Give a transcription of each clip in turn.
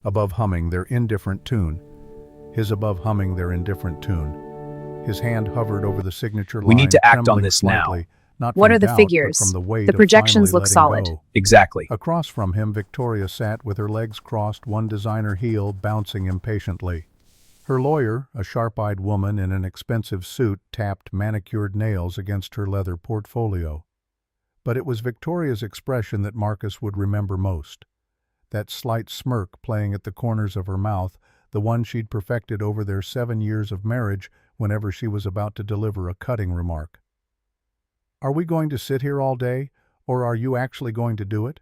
above humming their indifferent tune. His above humming their indifferent tune. His hand hovered over the signature We line, need to act on trembling this now. slightly, not What from are the doubt, but from figures? the weight The of projections finally look letting solid. go. Exactly. Across from him, Victoria sat with her legs crossed, one designer heel bouncing impatiently. Her lawyer, a sharp-eyed woman in an expensive suit, tapped manicured nails against her leather portfolio. But it was Victoria's expression that Marcus would remember most. That slight smirk playing at the corners of her mouth, the one she'd perfected over their 7 years of marriage whenever she was about to deliver a cutting remark. "Are we going to sit here all day, or are you actually going to do it?"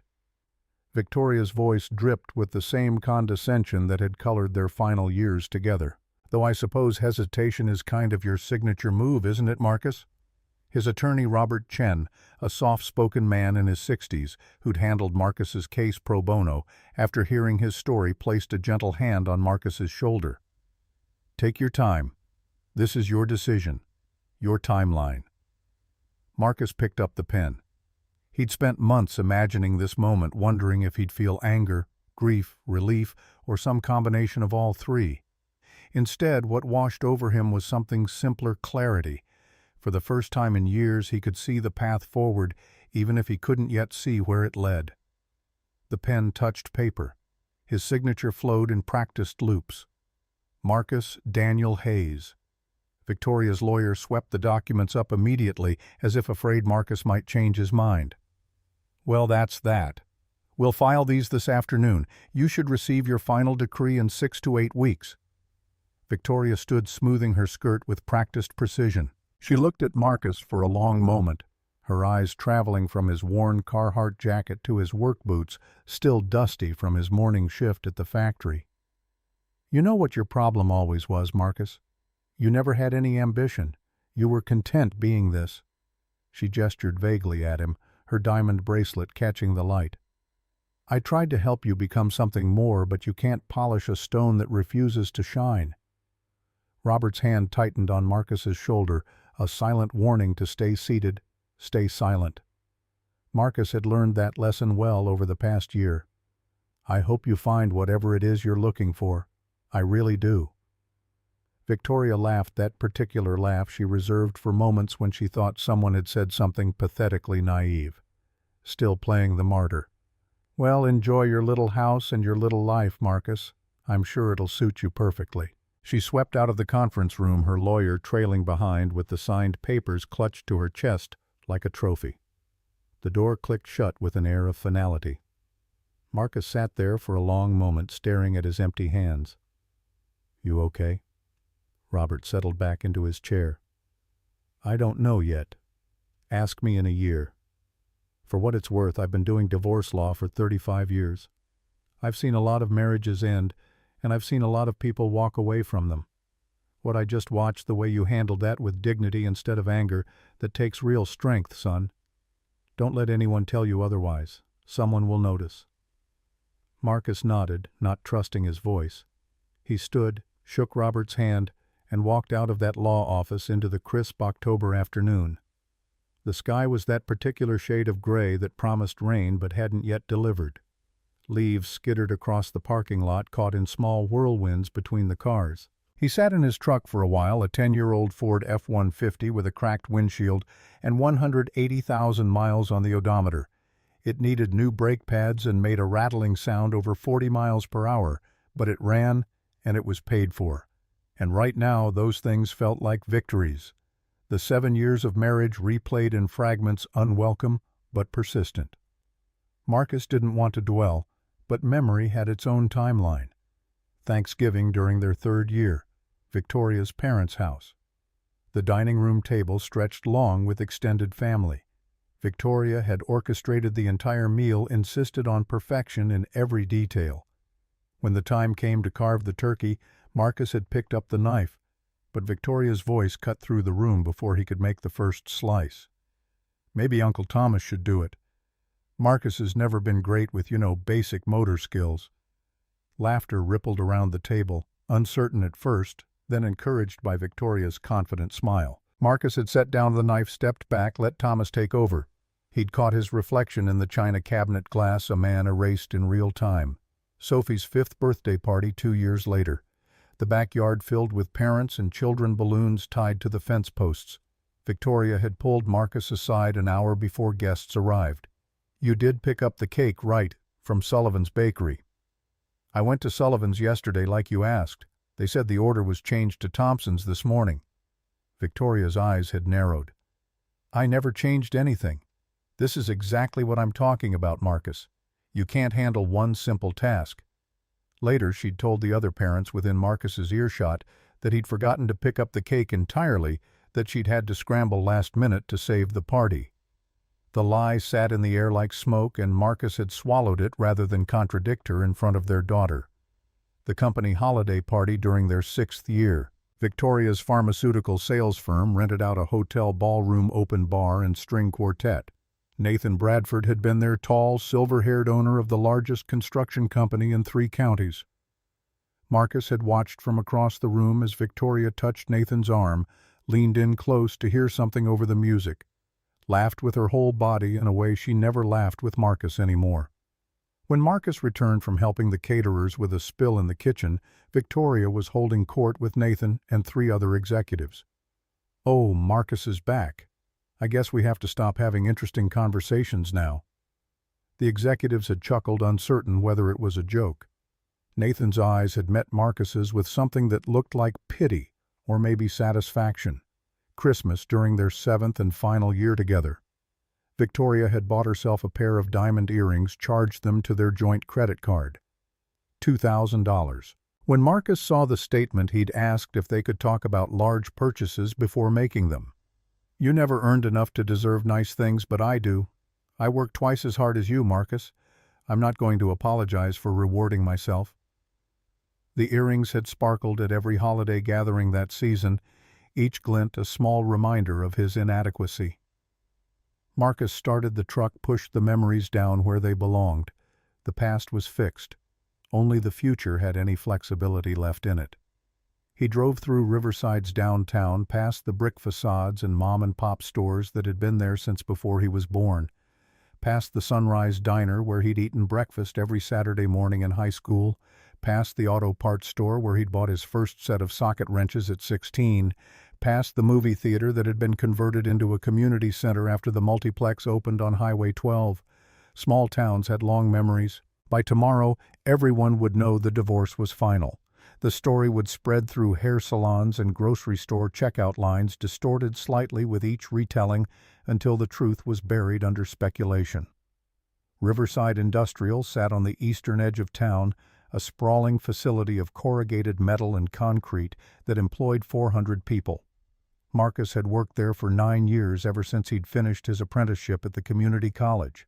Victoria's voice dripped with the same condescension that had colored their final years together. "Though I suppose hesitation is kind of your signature move, isn't it, Marcus?" His attorney, Robert Chen, a soft-spoken man in his 60s who'd handled Marcus's case pro bono, after hearing his story, placed a gentle hand on Marcus's shoulder. "Take your time. This is your decision, your timeline." Marcus picked up the pen. He'd spent months imagining this moment, wondering if he'd feel anger, grief, relief, or some combination of all three. Instead, what washed over him was something simpler: clarity. For the first time in years, he could see the path forward, even if he couldn't yet see where it led. The pen touched paper. His signature flowed in practiced loops. Marcus Daniel Hayes. Victoria's lawyer swept the documents up immediately, as if afraid Marcus might change his mind. "Well, that's that. We'll file these this afternoon. You should receive your final decree in 6 to 8 weeks. Victoria stood smoothing her skirt with practiced precision. She looked at Marcus for a long moment, her eyes traveling from his worn Carhartt jacket to his work boots, still dusty from his morning shift at the factory. "You know what your problem always was, Marcus? You never had any ambition. You were content being this." She gestured vaguely at him, her diamond bracelet catching the light. "I tried to help you become something more, but you can't polish a stone that refuses to shine." Robert's hand tightened on Marcus's shoulder, a silent warning to stay seated, stay silent. Marcus had learned that lesson well over the past year. "I hope you find whatever it is you're looking for. I really do." Victoria laughed, that particular laugh she reserved for moments when she thought someone had said something pathetically naive. Still playing the martyr. "Well, enjoy your little house and your little life, Marcus. I'm sure it'll suit you perfectly." She swept out of the conference room, her lawyer trailing behind with the signed papers clutched to her chest like a trophy. The door clicked shut with an air of finality. Marcus sat there for a long moment, staring at his empty hands. "You okay?" Robert settled back into his chair. "I don't know yet. Ask me in a year. For what it's worth, I've been doing divorce law for 35 years. I've seen a lot of marriages end, and I've seen a lot of people walk away from them. What I just watched, the way you handled that with dignity instead of anger, that takes real strength, son. Don't let anyone tell you otherwise. Someone will notice." Marcus nodded, not trusting his voice. He stood, shook Robert's hand, and walked out of that law office into the crisp October afternoon. The sky was that particular shade of gray that promised rain but hadn't yet delivered. Leaves skittered across the parking lot, caught in small whirlwinds between the cars. He sat in his truck for a while, a 10-year-old Ford F-150 with a cracked windshield and 180,000 miles on the odometer. It needed new brake pads and made a rattling sound over 40 miles per hour, but it ran, and it was paid for. And right now, those things felt like victories. The 7 years of marriage replayed in fragments, unwelcome but persistent. Marcus didn't want to dwell, but memory had its own timeline. Thanksgiving during their 3rd year, Victoria's parents' house. The dining room table stretched long with extended family. Victoria had orchestrated the entire meal, insisted on perfection in every detail. When the time came to carve the turkey, Marcus had picked up the knife, but Victoria's voice cut through the room before he could make the first slice. "Maybe Uncle Thomas should do it. Marcus has never been great with, basic motor skills." Laughter rippled around the table, uncertain at first, then encouraged by Victoria's confident smile. Marcus had set down the knife, stepped back, let Thomas take over. He'd caught his reflection in the china cabinet glass, a man erased in real time. Sophie's 5th birthday party 2 years later. The backyard filled with parents and children, balloons tied to the fence posts. Victoria had pulled Marcus aside an hour before guests arrived. "You did pick up the cake, right, from Sullivan's bakery?" "I went to Sullivan's yesterday like you asked. They said the order was changed to Thompson's this morning." Victoria's eyes had narrowed. "I never changed anything. This is exactly what I'm talking about, Marcus. You can't handle one simple task." Later, she'd told the other parents within Marcus's earshot that he'd forgotten to pick up the cake entirely, that she'd had to scramble last minute to save the party. The lie sat in the air like smoke, and Marcus had swallowed it rather than contradict her in front of their daughter. The company holiday party during their 6th year. Victoria's pharmaceutical sales firm rented out a hotel ballroom, open bar, and string quartet. Nathan Bradford had been their tall, silver-haired owner of the largest construction company in 3 counties. Marcus had watched from across the room as Victoria touched Nathan's arm, leaned in close to hear something over the music, laughed with her whole body in a way she never laughed with Marcus anymore. When Marcus returned from helping the caterers with a spill in the kitchen, Victoria was holding court with Nathan and 3 other executives. "Oh, Marcus is back. I guess we have to stop having interesting conversations now." The executives had chuckled, uncertain whether it was a joke. Nathan's eyes had met Marcus's with something that looked like pity or maybe satisfaction. Christmas during their 7th and final year together. Victoria had bought herself a pair of diamond earrings, charged them to their joint credit card. $2,000. When Marcus saw the statement, he'd asked if they could talk about large purchases before making them. "You never earned enough to deserve nice things, but I do. I work twice as hard as you, Marcus. I'm not going to apologize for rewarding myself." The earrings had sparkled at every holiday gathering that season, each glint a small reminder of his inadequacy. Marcus started the truck, pushed the memories down where they belonged. The past was fixed. Only the future had any flexibility left in it. He drove through Riverside's downtown, past the brick facades and mom-and-pop stores that had been there since before he was born, past the Sunrise Diner where he'd eaten breakfast every Saturday morning in high school, past the auto parts store where he'd bought his first set of socket wrenches at 16, past the movie theater that had been converted into a community center after the multiplex opened on Highway 12. Small towns had long memories. By tomorrow, everyone would know the divorce was final. The story would spread through hair salons and grocery store checkout lines, distorted slightly with each retelling until the truth was buried under speculation. Riverside Industrial sat on the eastern edge of town, a sprawling facility of corrugated metal and concrete that employed 400 people. Marcus had worked there for 9 years, ever since he'd finished his apprenticeship at the community college.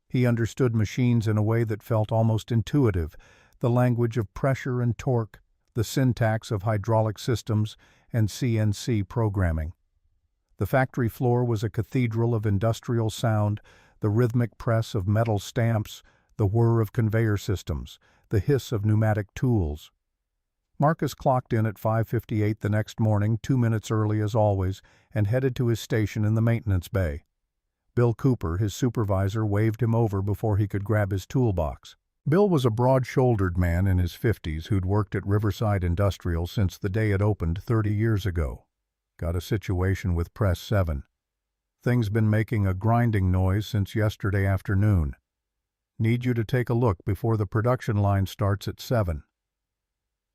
He understood machines in a way that felt almost intuitive, the language of pressure and torque, the syntax of hydraulic systems and CNC programming. The factory floor was a cathedral of industrial sound, the rhythmic press of metal stamps, the whir of conveyor systems, the hiss of pneumatic tools. Marcus clocked in at 5:58 the next morning, 2 minutes early as always, and headed to his station in the maintenance bay. Bill Cooper, his supervisor, waved him over before he could grab his toolbox. Bill was a broad-shouldered man in his 50s who'd worked at Riverside Industrial since the day it opened 30 years ago. "Got a situation with Press 7. Thing's been making a grinding noise since yesterday afternoon. Need you to take a look before the production line starts at 7.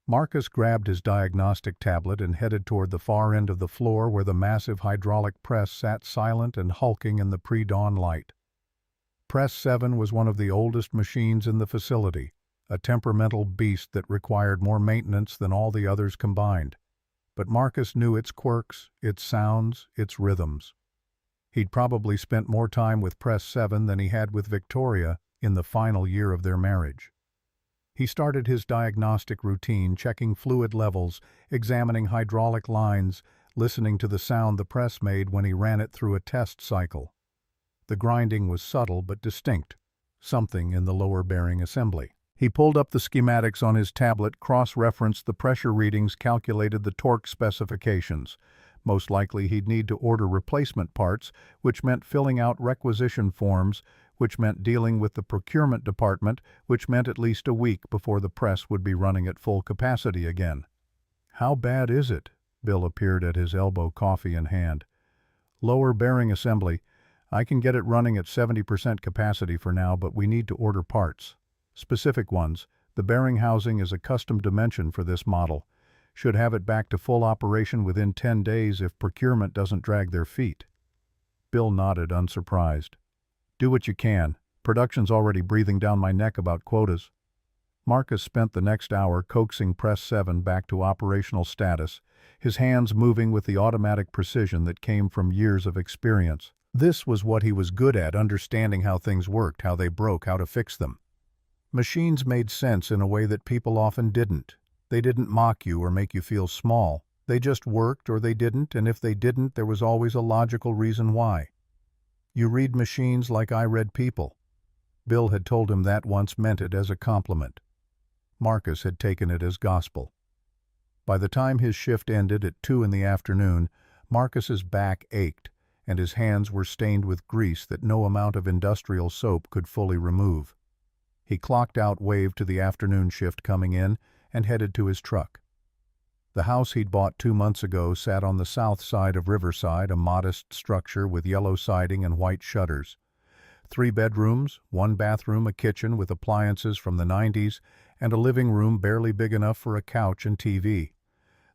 Marcus grabbed his diagnostic tablet and headed toward the far end of the floor where the massive hydraulic press sat silent and hulking in the pre-dawn light. Press 7 was one of the oldest machines in the facility, a temperamental beast that required more maintenance than all the others combined. But Marcus knew its quirks, its sounds, its rhythms. He'd probably spent more time with Press 7 than he had with Victoria in the final year of their marriage. He started his diagnostic routine, checking fluid levels, examining hydraulic lines, listening to the sound the press made when he ran it through a test cycle. The grinding was subtle but distinct, something in the lower bearing assembly. He pulled up the schematics on his tablet, cross-referenced the pressure readings, calculated the torque specifications. Most likely he'd need to order replacement parts, which meant filling out requisition forms, which meant dealing with the procurement department, which meant at least a week before the press would be running at full capacity again. "How bad is it?" Bill appeared at his elbow, coffee in hand. "Lower bearing assembly. I can get it running at 70% capacity for now, but we need to order parts. Specific ones. The bearing housing is a custom dimension for this model. Should have it back to full operation within 10 days if procurement doesn't drag their feet." Bill nodded, unsurprised. "Do what you can. Production's already breathing down my neck about quotas." Marcus spent the next hour coaxing Press 7 back to operational status, his hands moving with the automatic precision that came from years of experience. This was what he was good at, understanding how things worked, how they broke, how to fix them. Machines made sense in a way that people often didn't. They didn't mock you or make you feel small. They just worked or they didn't, and if they didn't, there was always a logical reason why. "You read machines like I read people." Bill had told him that once, meant it as a compliment. Marcus had taken it as gospel. By the time his shift ended at 2 in the afternoon, Marcus's back ached, and his hands were stained with grease that no amount of industrial soap could fully remove. He clocked out, waved to the afternoon shift coming in, and headed to his truck. The house he'd bought 2 months ago sat on the south side of Riverside, a modest structure with yellow siding and white shutters. 3 bedrooms, 1 bathroom, a kitchen with appliances from the 90s, and a living room barely big enough for a couch and TV.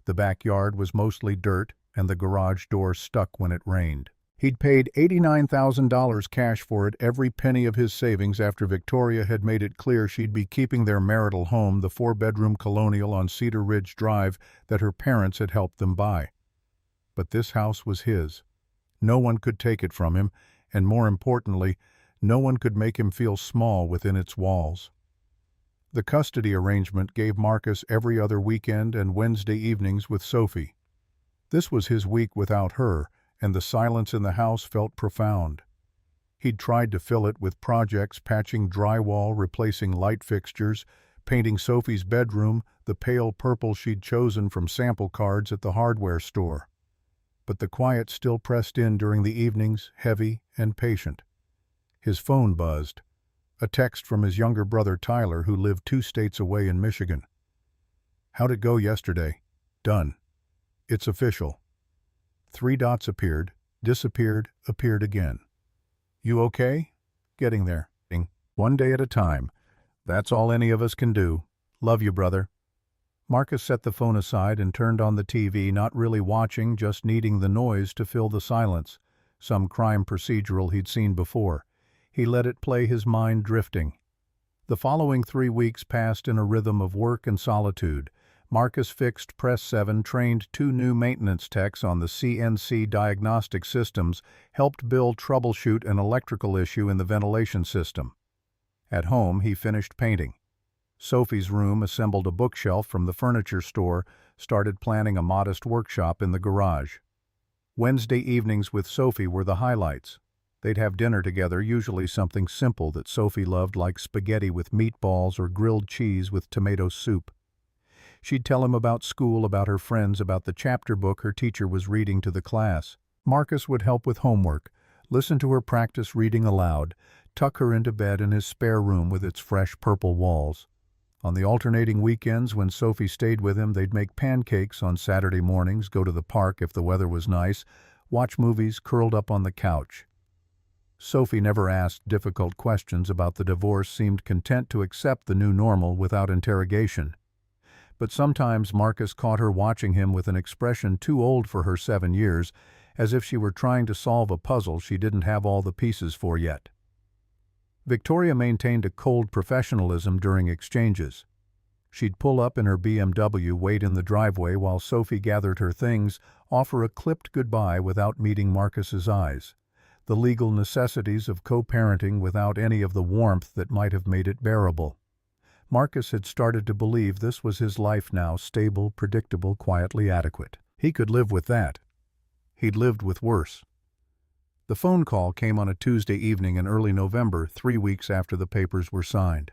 The backyard was mostly dirt, and the garage door stuck when it rained. He'd paid $89,000 cash for it, every penny of his savings, after Victoria had made it clear she'd be keeping their marital home, the 4-bedroom colonial on Cedar Ridge Drive that her parents had helped them buy. But this house was his. No one could take it from him, and more importantly, no one could make him feel small within its walls. The custody arrangement gave Marcus every other weekend and Wednesday evenings with Sophie. This was his week without her, and the silence in the house felt profound. He'd tried to fill it with projects, patching drywall, replacing light fixtures, painting Sophie's bedroom the pale purple she'd chosen from sample cards at the hardware store. But the quiet still pressed in during the evenings, heavy and patient. His phone buzzed. A text from his younger brother Tyler, who lived 2 states away in Michigan. "How'd it go yesterday?" "Done. It's official." 3 dots appeared, disappeared, appeared again. "You okay?" "Getting there. 1 day at a time. That's all any of us can do. Love you, brother." Marcus set the phone aside and turned on the TV, not really watching, just needing the noise to fill the silence. Some crime procedural he'd seen before. He let it play, his mind drifting. The following 3 weeks passed in a rhythm of work and solitude. Marcus fixed Press 7, trained 2 new maintenance techs on the CNC diagnostic systems, helped Bill troubleshoot an electrical issue in the ventilation system. At home, he finished painting. Sophie's room, assembled a bookshelf from the furniture store, started planning a modest workshop in the garage. Wednesday evenings with Sophie were the highlights. They'd have dinner together, usually something simple that Sophie loved, like spaghetti with meatballs or grilled cheese with tomato soup. She'd tell him about school, about her friends, about the chapter book her teacher was reading to the class. Marcus would help with homework, listen to her practice reading aloud, tuck her into bed in his spare room with its fresh purple walls. On the alternating weekends when Sophie stayed with him, they'd make pancakes on Saturday mornings, go to the park if the weather was nice, watch movies curled up on the couch. Sophie never asked difficult questions about the divorce, seemed content to accept the new normal without interrogation. But sometimes Marcus caught her watching him with an expression too old for her 7 years, as if she were trying to solve a puzzle she didn't have all the pieces for yet. Victoria maintained a cold professionalism during exchanges. She'd pull up in her BMW, wait in the driveway while Sophie gathered her things, offer a clipped goodbye without meeting Marcus's eyes. The legal necessities of co-parenting without any of the warmth that might have made it bearable. Marcus had started to believe this was his life now, stable, predictable, quietly adequate. He could live with that. He'd lived with worse. The phone call came on a Tuesday evening in early November, 3 weeks after the papers were signed.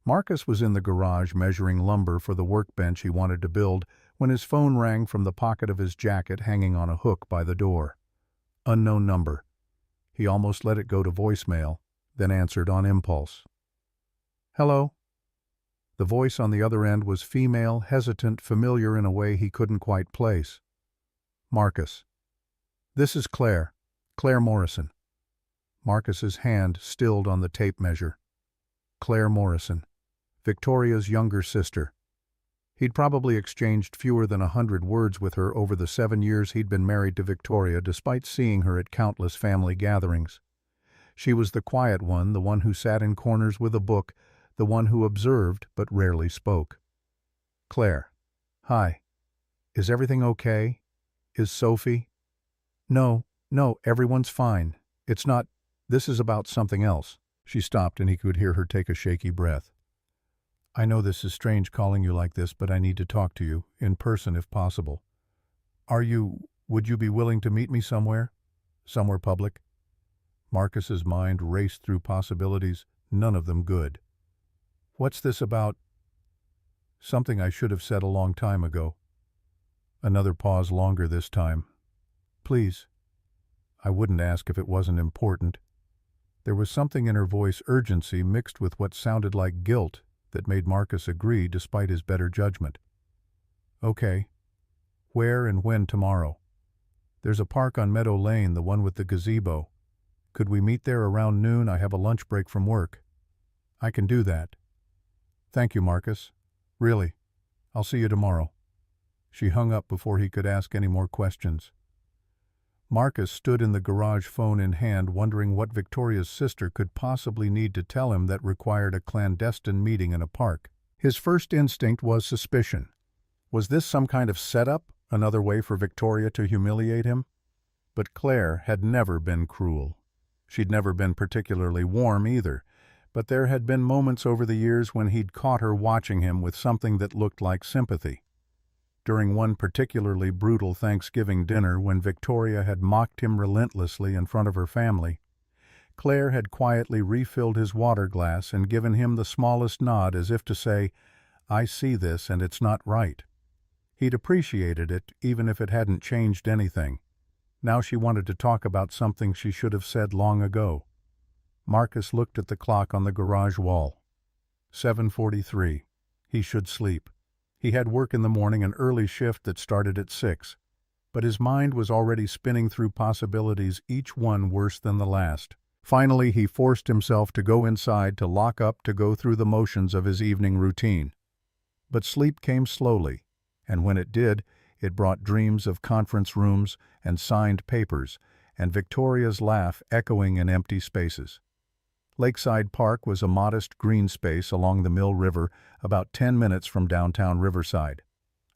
Marcus was in the garage measuring lumber for the workbench he wanted to build when his phone rang from the pocket of his jacket hanging on a hook by the door. Unknown number. He almost let it go to voicemail, then answered on impulse. "Hello?" The voice on the other end was female, hesitant, familiar in a way he couldn't quite place. "Marcus." "This is Claire. Claire Morrison." Marcus's hand stilled on the tape measure. Claire Morrison, Victoria's younger sister. He'd probably exchanged fewer than 100 words with her over the 7 years he'd been married to Victoria, despite seeing her at countless family gatherings. She was the quiet one, the one who sat in corners with a book, the one who observed but rarely spoke. "Claire." "Hi. Is everything okay? Is Sophie?" No, everyone's fine. It's not, this is about something else." She stopped and he could hear her take a shaky breath. "I know this is strange calling you like this, but I need to talk to you, in person if possible. Would you be willing to meet me somewhere? Somewhere public?" Marcus's mind raced through possibilities, none of them good. "What's this about?" "Something I should have said a long time ago." Another pause, longer this time. "Please." "I wouldn't ask if it wasn't important." There was something in her voice, urgency mixed with what sounded like guilt, that made Marcus agree despite his better judgment. "Okay. Where and when tomorrow?" "There's a park on Meadow Lane, the one with the gazebo. Could we meet there around noon? I have a lunch break from work." "I can do that." "Thank you, Marcus. Really. I'll see you tomorrow." She hung up before he could ask any more questions. Marcus stood in the garage, phone in hand, wondering what Victoria's sister could possibly need to tell him that required a clandestine meeting in a park. His first instinct was suspicion. Was this some kind of setup, another way for Victoria to humiliate him? But Claire had never been cruel. She'd never been particularly warm either, but there had been moments over the years when he'd caught her watching him with something that looked like sympathy. During one particularly brutal Thanksgiving dinner, when Victoria had mocked him relentlessly in front of her family, Claire had quietly refilled his water glass and given him the smallest nod, as if to say, "I see this and it's not right." He'd appreciated it, even if it hadn't changed anything. Now she wanted to talk about something she should have said long ago. Marcus looked at the clock on the garage wall. 7:43. He should sleep. He had work in the morning, an early shift that started at 6. But his mind was already spinning through possibilities, each one worse than the last. Finally, he forced himself to go inside, to lock up, to go through the motions of his evening routine. But sleep came slowly, and when it did, it brought dreams of conference rooms and signed papers, and Victoria's laugh echoing in empty spaces. Lakeside Park was a modest green space along the Mill River, about 10 minutes from downtown Riverside.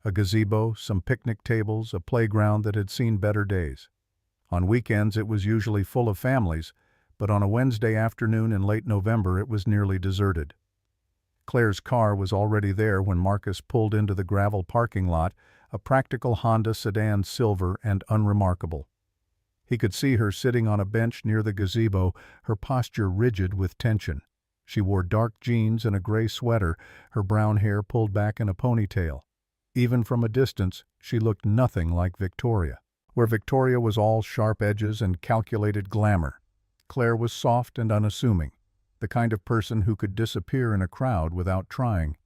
A gazebo, some picnic tables, a playground that had seen better days. On weekends it was usually full of families, but on a Wednesday afternoon in late November it was nearly deserted. Claire's car was already there when Marcus pulled into the gravel parking lot, a practical Honda sedan, silver and unremarkable. He could see her sitting on a bench near the gazebo, her posture rigid with tension. She wore dark jeans and a gray sweater, her brown hair pulled back in a ponytail. Even from a distance, she looked nothing like Victoria. Where Victoria was all sharp edges and calculated glamour, Claire was soft and unassuming, the kind of person who could disappear in a crowd without trying.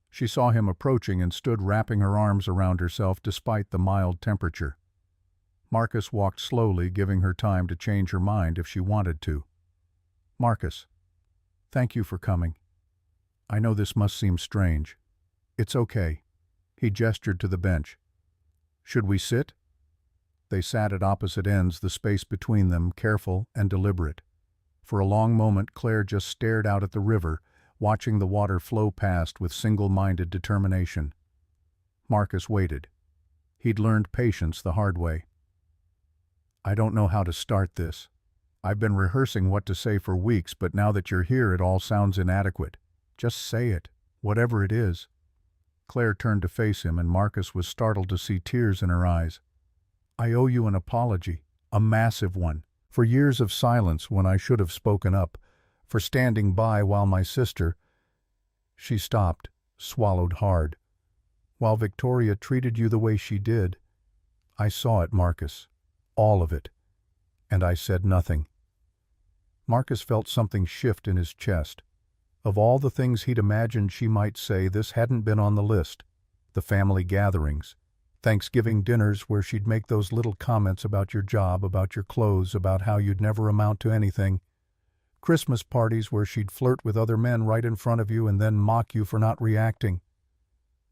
She saw him approaching and stood wrapping her arms around herself despite the mild temperature. Marcus walked slowly, giving her time to change her mind if she wanted to. "Marcus, thank you for coming. I know this must seem strange. It's okay." He gestured to the bench. "Should we sit?" They sat at opposite ends, the space between them careful and deliberate. For a long moment Claire just stared out at the river, watching the water flow past with single-minded determination. Marcus waited. He'd learned patience the hard way. "I don't know how to start this. I've been rehearsing what to say for weeks, but now that you're here it all sounds inadequate. Just say it, whatever it is." Claire turned to face him, and Marcus was startled to see tears in her eyes. "I owe you an apology, a massive one, for years of silence when I should have spoken up, for standing by while my sister—" She stopped, swallowed hard. "While Victoria treated you the way she did. I saw it, Marcus. All of it. And I said nothing." Marcus felt something shift in his chest. Of all the things he'd imagined she might say, this hadn't been on the list. The family gatherings, Thanksgiving dinners where she'd make those little comments about your job, about your clothes, about how you'd never amount to anything. Christmas parties where she'd flirt with other men right in front of you and then mock you for not reacting.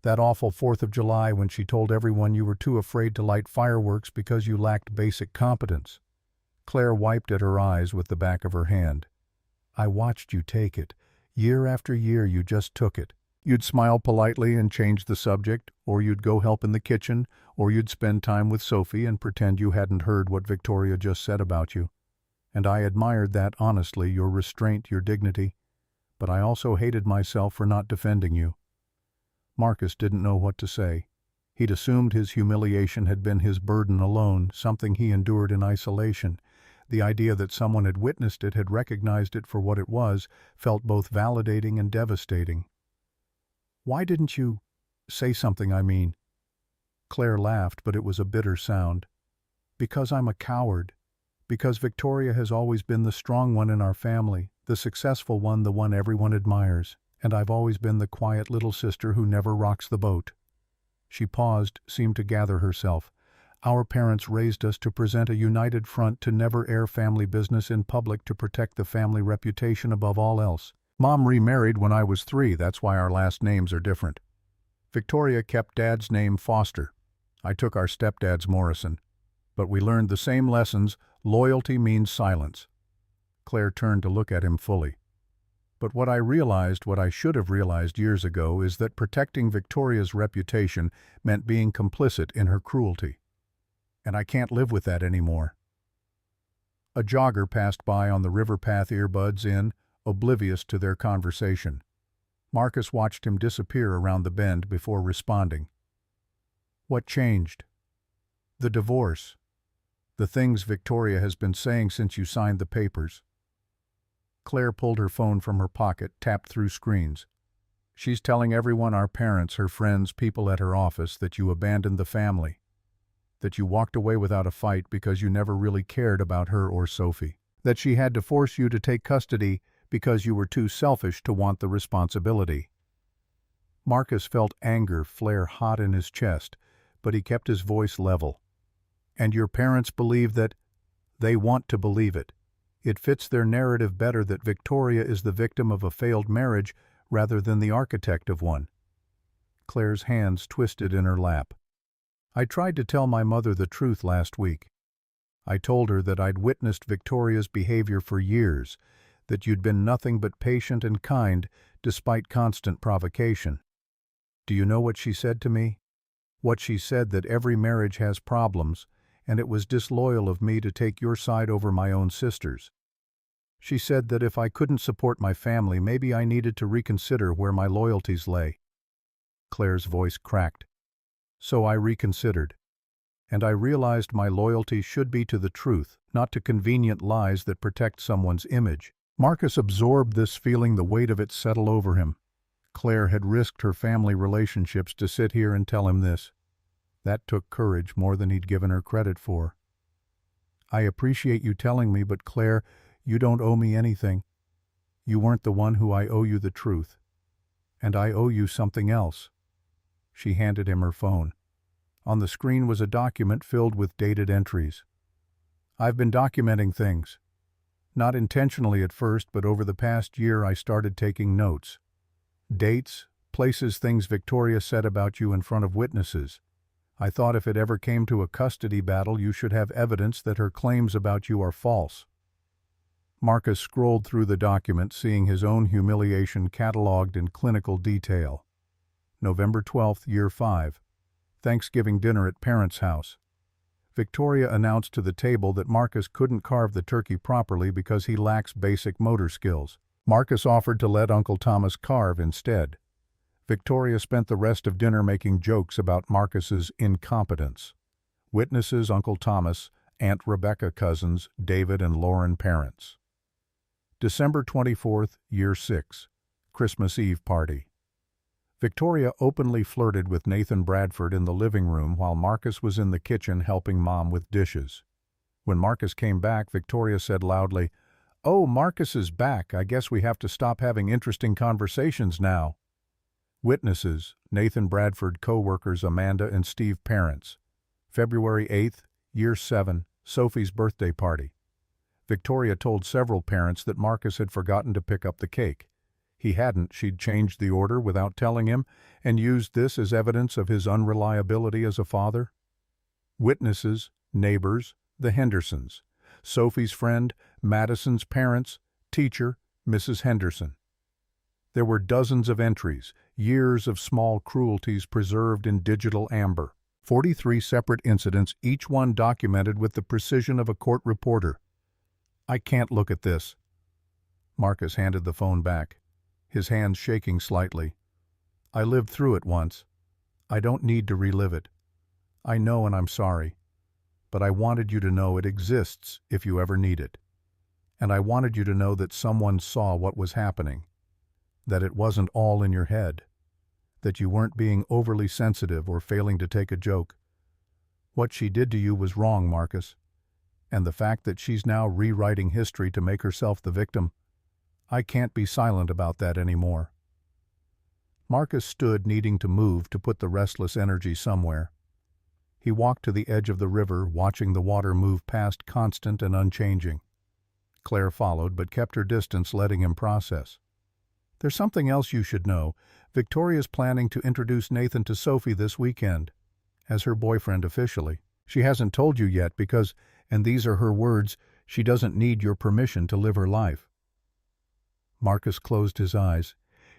That awful 4th of July when she told everyone you were too afraid to light fireworks because you lacked basic competence. Claire wiped at her eyes with the back of her hand. I watched you take it. Year after year you just took it. You'd smile politely and change the subject, or you'd go help in the kitchen, or you'd spend time with Sophie and pretend you hadn't heard what Victoria just said about you. And I admired that honestly, your restraint, your dignity. But I also hated myself for not defending you. Marcus didn't know what to say. He'd assumed his humiliation had been his burden alone, something he endured in isolation. The idea that someone had witnessed it, had recognized it for what it was, felt both validating and devastating. Why didn't you say something, I mean? Claire laughed, but it was a bitter sound. Because I'm a coward. Because Victoria has always been the strong one in our family, the successful one, the one everyone admires, and I've always been the quiet little sister who never rocks the boat. She paused, seemed to gather herself. Our parents raised us to present a united front, to never air family business in public, to protect the family reputation above all else. Mom remarried when I was 3, that's why our last names are different. Victoria kept Dad's name Foster. I took our stepdad's Morrison. But we learned the same lessons. Loyalty means silence. Claire turned to look at him fully. But what I realized, what I should have realized years ago, is that protecting Victoria's reputation meant being complicit in her cruelty. And I can't live with that anymore. A jogger passed by on the river path, earbuds in, oblivious to their conversation. Marcus watched him disappear around the bend before responding. What changed? The divorce. The things Victoria has been saying since you signed the papers. Claire pulled her phone from her pocket, tapped through screens. She's telling everyone, our parents, her friends, people at her office, that you abandoned the family. That you walked away without a fight because you never really cared about her or Sophie. That she had to force you to take custody because you were too selfish to want the responsibility. Marcus felt anger flare hot in his chest, but he kept his voice level. And your parents believe that? They want to believe it. It fits their narrative better that Victoria is the victim of a failed marriage rather than the architect of one. Claire's hands twisted in her lap. I tried to tell my mother the truth last week. I told her that I'd witnessed Victoria's behavior for years, that you'd been nothing but patient and kind despite constant provocation. Do you know what she said to me? What she said, that every marriage has problems, and it was disloyal of me to take your side over my own sister's. She said that if I couldn't support my family, maybe I needed to reconsider where my loyalties lay. Claire's voice cracked. So I reconsidered. And I realized my loyalty should be to the truth, not to convenient lies that protect someone's image. Marcus absorbed this feeling, the weight of it settled over him. Claire had risked her family relationships to sit here and tell him this. That took courage, more than he'd given her credit for. I appreciate you telling me, but Claire, you don't owe me anything. You weren't the one who I owe you the truth. And I owe you something else. She handed him her phone. On the screen was a document filled with dated entries. I've been documenting things. Not intentionally at first, but over the past year I started taking notes. Dates, places, things Victoria said about you in front of witnesses. I thought if it ever came to a custody battle, you should have evidence that her claims about you are false. Marcus scrolled through the document, seeing his own humiliation catalogued in clinical detail. November 12th, Year 5. Thanksgiving dinner at parents' house. Victoria announced to the table that Marcus couldn't carve the turkey properly because he lacks basic motor skills. Marcus offered to let Uncle Thomas carve instead. Victoria spent the rest of dinner making jokes about Marcus's incompetence. Witnesses: Uncle Thomas, Aunt Rebecca, cousins, David and Lauren, parents. December 24th, Year 6. Christmas Eve party. Victoria openly flirted with Nathan Bradford in the living room while Marcus was in the kitchen helping Mom with dishes. When Marcus came back, Victoria said loudly, Oh, Marcus is back. I guess we have to stop having interesting conversations now. Witnesses, Nathan Bradford co-workers Amanda and Steve parents. February 8th, Year 7, Sophie's birthday party. Victoria told several parents that Marcus had forgotten to pick up the cake. He hadn't, she'd changed the order without telling him, and used this as evidence of his unreliability as a father. Witnesses, neighbors, the Hendersons. Sophie's friend, Madison's parents, teacher, Mrs. Henderson. There were dozens of entries, years of small cruelties preserved in digital amber. 43 separate incidents, each one documented with the precision of a court reporter. I can't look at this. Marcus handed the phone back, his hands shaking slightly. I lived through it once. I don't need to relive it. I know and I'm sorry. But I wanted you to know it exists if you ever need it. And I wanted you to know that someone saw what was happening. That it wasn't all in your head. That you weren't being overly sensitive or failing to take a joke. What she did to you was wrong, Marcus. And the fact that she's now rewriting history to make herself the victim, I can't be silent about that anymore. Marcus stood needing to move to put the restless energy somewhere. He walked to the edge of the river, watching the water move past, constant and unchanging. Claire followed, but kept her distance, letting him process. There's something else you should know. Victoria's planning to introduce Nathan to Sophie this weekend, as her boyfriend officially. She hasn't told you yet because, and these are her words, she doesn't need your permission to live her life. Marcus closed his eyes.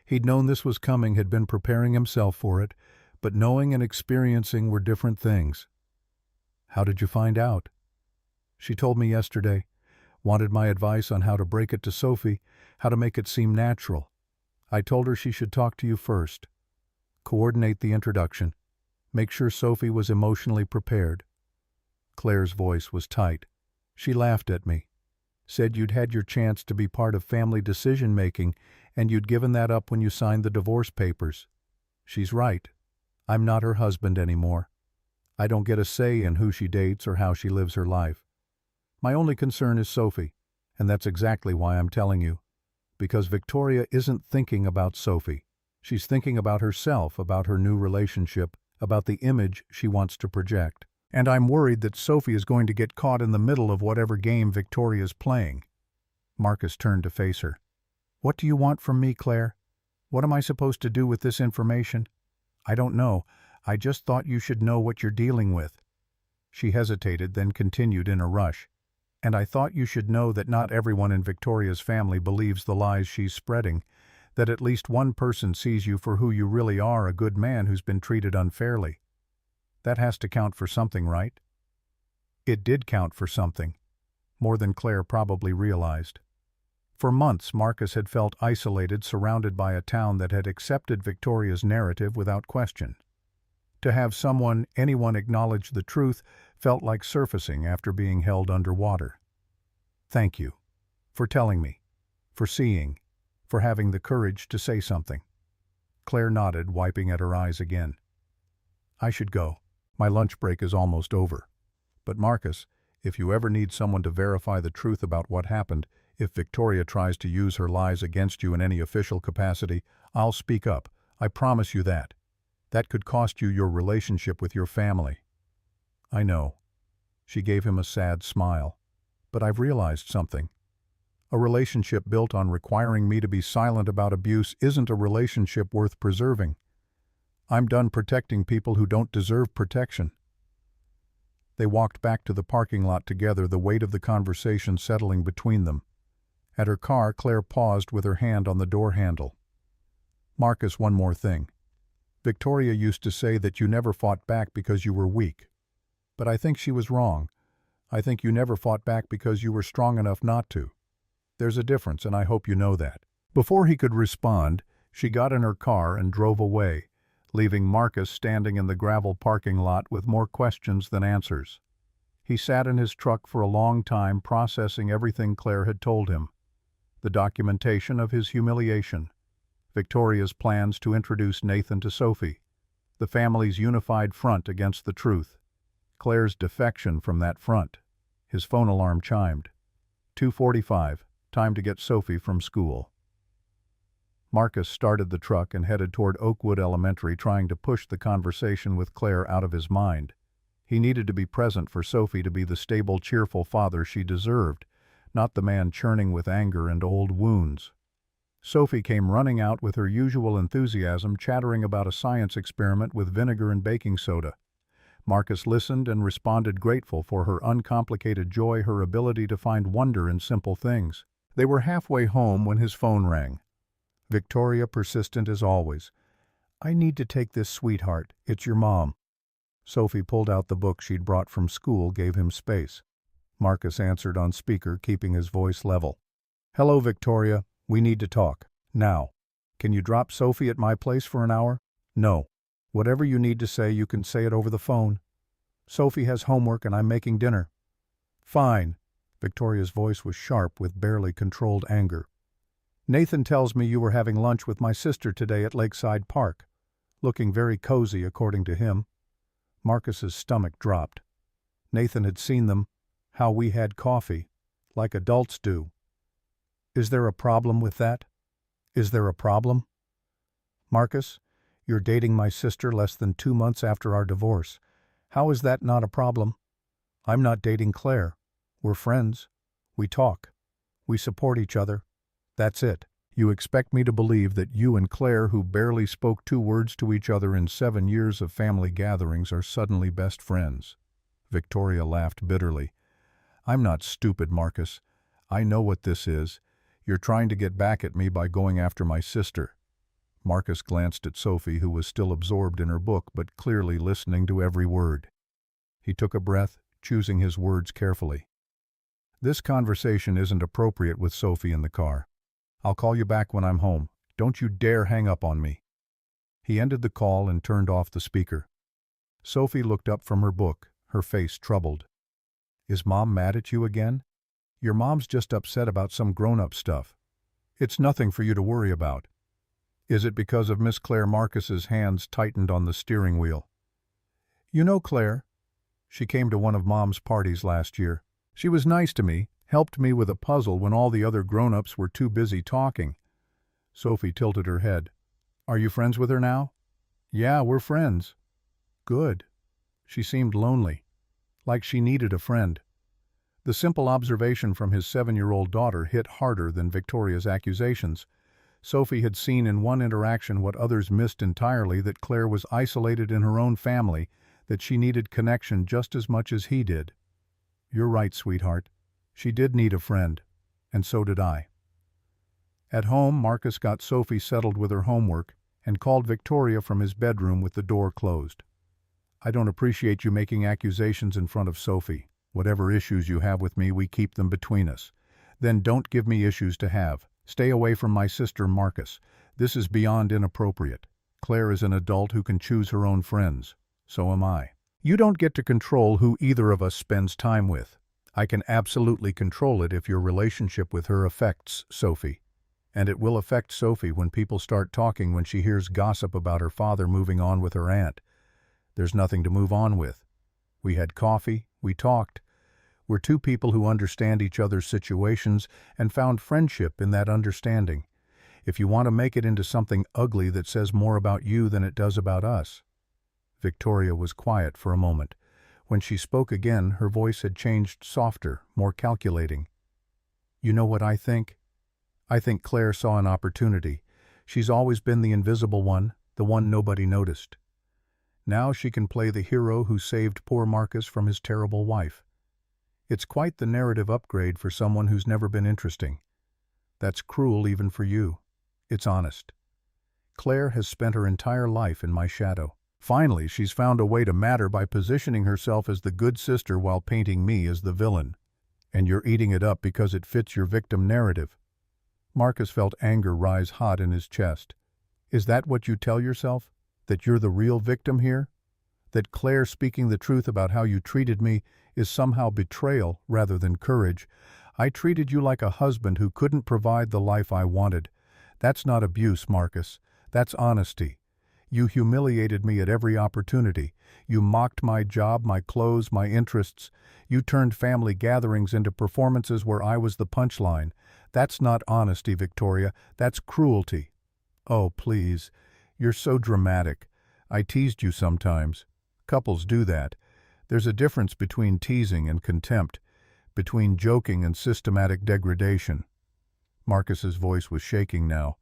He'd known this was coming, had been preparing himself for it, but knowing and experiencing were different things. How did you find out? She told me yesterday. Wanted my advice on how to break it to Sophie, how to make it seem natural. I told her she should talk to you first. Coordinate the introduction. Make sure Sophie was emotionally prepared. Claire's voice was tight. She laughed at me. Said you'd had your chance to be part of family decision-making and you'd given that up when you signed the divorce papers. She's right. I'm not her husband anymore. I don't get a say in who she dates or how she lives her life. My only concern is Sophie, and that's exactly why I'm telling you. Because Victoria isn't thinking about Sophie. She's thinking about herself, about her new relationship, about the image she wants to project. And I'm worried that Sophie is going to get caught in the middle of whatever game Victoria's playing. Marcus turned to face her. What do you want from me, Claire? What am I supposed to do with this information? I don't know. I just thought you should know what you're dealing with. She hesitated, then continued in a rush. And I thought you should know that not everyone in Victoria's family believes the lies she's spreading, that at least one person sees you for who you really are, a good man who's been treated unfairly. That has to count for something, right? It did count for something, more than Claire probably realized. For months, Marcus had felt isolated, surrounded by a town that had accepted Victoria's narrative without question. To have anyone acknowledge the truth felt like surfacing after being held underwater. Thank you. For telling me. For seeing. For having the courage to say something. Claire nodded, wiping at her eyes again. I should go. My lunch break is almost over. But Marcus, if you ever need someone to verify the truth about what happened, if Victoria tries to use her lies against you in any official capacity, I'll speak up. I promise you that. That could cost you your relationship with your family. I know. She gave him a sad smile. But I've realized something. A relationship built on requiring me to be silent about abuse isn't a relationship worth preserving. I'm done protecting people who don't deserve protection. They walked back to the parking lot together, the weight of the conversation settling between them. At her car, Claire paused with her hand on the door handle. Marcus, one more thing. Victoria used to say that you never fought back because you were weak. But I think she was wrong. I think you never fought back because you were strong enough not to. There's a difference, and I hope you know that. Before he could respond, she got in her car and drove away, leaving Marcus standing in the gravel parking lot with more questions than answers. He sat in his truck for a long time, processing everything Claire had told him. The documentation of his humiliation, Victoria's plans to introduce Nathan to Sophie, the family's unified front against the truth, Claire's defection from that front. His phone alarm chimed. 2:45. Time to get Sophie from school. Marcus started the truck and headed toward Oakwood Elementary, trying to push the conversation with Claire out of his mind. He needed to be present for Sophie to be the stable, cheerful father she deserved, not the man churning with anger and old wounds. Sophie came running out with her usual enthusiasm, chattering about a science experiment with vinegar and baking soda. Marcus listened and responded, grateful for her uncomplicated joy, her ability to find wonder in simple things. They were halfway home when his phone rang. Victoria, persistent as always. "I need to take this, sweetheart. It's your mom." Sophie pulled out the book she'd brought from school, gave him space. Marcus answered on speaker, keeping his voice level. "Hello, Victoria. We need to talk. Now. Can you drop Sophie at my place for an hour?" "No. Whatever you need to say, you can say it over the phone. Sophie has homework and I'm making dinner." "Fine." Victoria's voice was sharp with barely controlled anger. "Nathan tells me you were having lunch with my sister today at Lakeside Park. Looking very cozy, according to him." Marcus's stomach dropped. Nathan had seen them, how we had coffee, like adults do. "Is there a problem with that? Is there a problem?" "Marcus, you're dating my sister less than 2 months after our divorce. How is that not a problem? I'm not dating Claire. We're friends. We talk. We support each other. That's it." "You expect me to believe that you and Claire, who barely spoke 2 words to each other in 7 years of family gatherings, are suddenly best friends?" Victoria laughed bitterly. "I'm not stupid, Marcus. I know what this is. You're trying to get back at me by going after my sister." Marcus glanced at Sophie, who was still absorbed in her book but clearly listening to every word. He took a breath, choosing his words carefully. "This conversation isn't appropriate with Sophie in the car. I'll call you back when I'm home. Don't you dare hang up on me." He ended the call and turned off the speaker. Sophie looked up from her book, her face troubled. "Is Mom mad at you again? Your mom's just upset about some grown-up stuff. It's nothing for you to worry about." "Is it because of Miss Claire?" Marcus's hands tightened on the steering wheel. "You know Claire. She came to one of Mom's parties last year. She was nice to me, helped me with a puzzle when all the other grown-ups were too busy talking." Sophie tilted her head. "Are you friends with her now?" "Yeah, we're friends." "Good." She seemed lonely, like she needed a friend. The simple observation from his 7-year-old daughter hit harder than Victoria's accusations. Sophie had seen in one interaction what others missed entirely, that Claire was isolated in her own family, that she needed connection just as much as he did. "You're right, sweetheart. She did need a friend, and so did I." At home, Marcus got Sophie settled with her homework and called Victoria from his bedroom with the door closed. "I don't appreciate you making accusations in front of Sophie. Whatever issues you have with me, we keep them between us. Then don't give me issues to have. Stay away from my sister, Marcus. This is beyond inappropriate. Claire is an adult who can choose her own friends. So am I. You don't get to control who either of us spends time with. I can absolutely control it if your relationship with her affects Sophie. And it will affect Sophie when people start talking, when she hears gossip about her father moving on with her aunt. There's nothing to move on with. We had coffee, we talked. We're 2 people who understand each other's situations and found friendship in that understanding. If you want to make it into something ugly that says more about you than it does about us." Victoria was quiet for a moment. When she spoke again, her voice had changed, softer, more calculating. "You know what I think? I think Claire saw an opportunity. She's always been the invisible one, the one nobody noticed. Now she can play the hero who saved poor Marcus from his terrible wife. It's quite the narrative upgrade for someone who's never been interesting. That's cruel even for you. It's honest. Claire has spent her entire life in my shadow. Finally, she's found a way to matter by positioning herself as the good sister while painting me as the villain. And you're eating it up because it fits your victim narrative." Marcus felt anger rise hot in his chest. "Is that what you tell yourself? That you're the real victim here? That Claire speaking the truth about how you treated me is somehow betrayal rather than courage? I treated you like a husband who couldn't provide the life I wanted. That's not abuse, Marcus. That's honesty. You humiliated me at every opportunity. You mocked my job, my clothes, my interests. You turned family gatherings into performances where I was the punchline. That's not honesty, Victoria. That's cruelty. Oh, please. You're so dramatic. I teased you sometimes. Couples do that. There's a difference between teasing and contempt, between joking and systematic degradation. Marcus's voice was shaking now,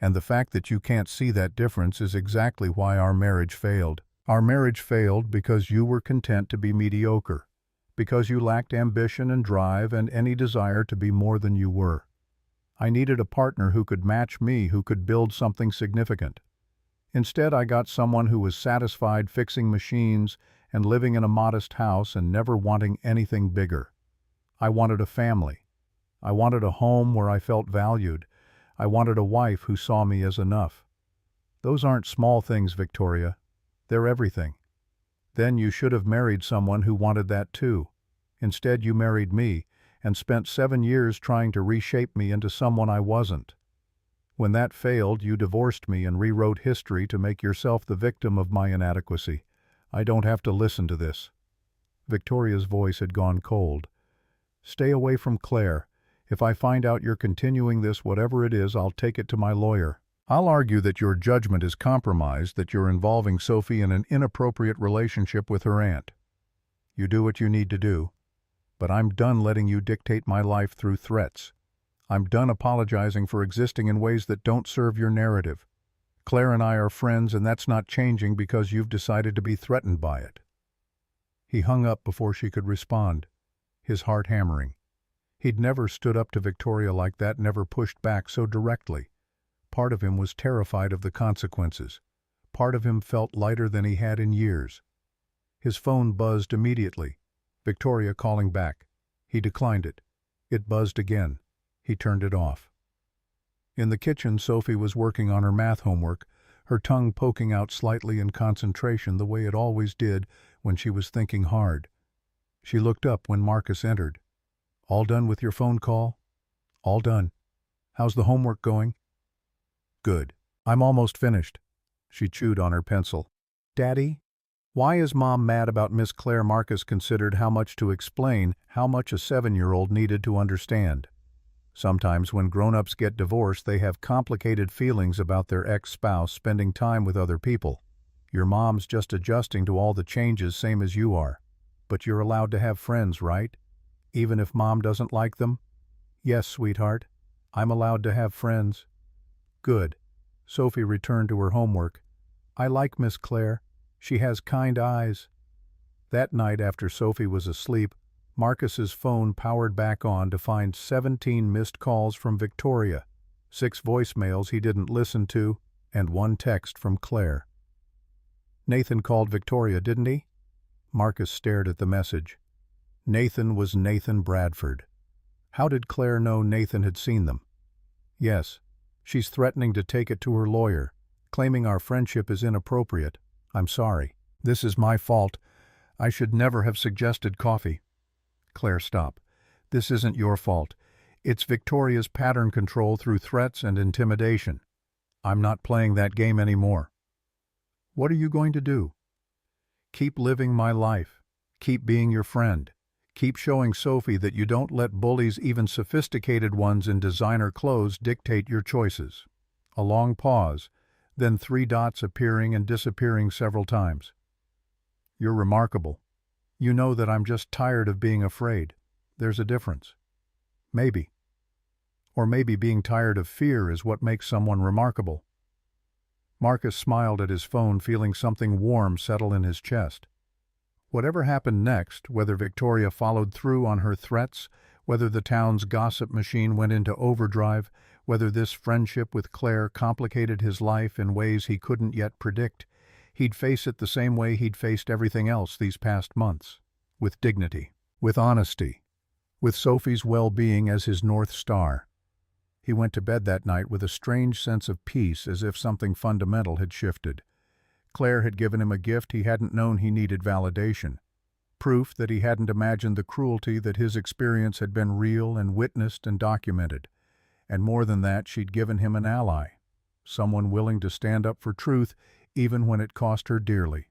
and the fact that you can't see that difference is exactly why our marriage failed. Our marriage failed because you were content to be mediocre, because you lacked ambition and drive and any desire to be more than you were. I needed a partner who could match me, who could build something significant. Instead, I got someone who was satisfied fixing machines and living in a modest house and never wanting anything bigger. I wanted a family. I wanted a home where I felt valued. I wanted a wife who saw me as enough. Those aren't small things, Victoria. They're everything. Then you should have married someone who wanted that too. Instead, you married me and spent 7 years trying to reshape me into someone I wasn't. When that failed, you divorced me and rewrote history to make yourself the victim of my inadequacy. I don't have to listen to this. Victoria's voice had gone cold. Stay away from Claire. If I find out you're continuing this, whatever it is, I'll take it to my lawyer. I'll argue that your judgment is compromised, that you're involving Sophie in an inappropriate relationship with her aunt. You do what you need to do. But I'm done letting you dictate my life through threats. I'm done apologizing for existing in ways that don't serve your narrative. Claire and I are friends, and that's not changing because you've decided to be threatened by it. He hung up before she could respond, his heart hammering. He'd never stood up to Victoria like that, never pushed back so directly. Part of him was terrified of the consequences. Part of him felt lighter than he had in years. His phone buzzed immediately. Victoria calling back. He declined it. It buzzed again. He turned it off. In the kitchen, Sophie was working on her math homework, her tongue poking out slightly in concentration the way it always did when she was thinking hard. She looked up when Marcus entered. All done with your phone call? All done. How's the homework going? Good. I'm almost finished. She chewed on her pencil. Daddy? Why is Mom mad about Miss Claire? Marcus considered how much to explain, how much a 7-year-old needed to understand. Sometimes when grown-ups get divorced, they have complicated feelings about their ex-spouse spending time with other people. Your mom's just adjusting to all the changes, same as you are. But you're allowed to have friends, right? Even if Mom doesn't like them? Yes, sweetheart. I'm allowed to have friends. Good. Sophie returned to her homework. I like Miss Claire. She has kind eyes. That night after Sophie was asleep, Marcus's phone powered back on to find 17 missed calls from Victoria, 6 voicemails he didn't listen to, and 1 text from Claire. Nathan called Victoria, didn't he? Marcus stared at the message. Nathan was Nathan Bradford. How did Claire know Nathan had seen them? Yes. She's threatening to take it to her lawyer, claiming our friendship is inappropriate. I'm sorry. This is my fault. I should never have suggested coffee. Claire, stop. This isn't your fault. It's Victoria's pattern control through threats and intimidation. I'm not playing that game anymore. What are you going to do? Keep living my life. Keep being your friend. Keep showing Sophie that you don't let bullies, even sophisticated ones in designer clothes, dictate your choices. A long pause, then 3 dots appearing and disappearing several times. You're remarkable. You know that I'm just tired of being afraid. There's a difference. Maybe. Or maybe being tired of fear is what makes someone remarkable. Marcus smiled at his phone, feeling something warm settle in his chest. Whatever happened next, whether Victoria followed through on her threats, whether the town's gossip machine went into overdrive, whether this friendship with Claire complicated his life in ways he couldn't yet predict, he'd face it the same way he'd faced everything else these past months, with dignity, with honesty, with Sophie's well-being as his North Star. He went to bed that night with a strange sense of peace, as if something fundamental had shifted. Claire had given him a gift he hadn't known he needed: validation, proof that he hadn't imagined the cruelty, that his experience had been real and witnessed and documented. And more than that, she'd given him an ally, someone willing to stand up for truth even when it cost her dearly.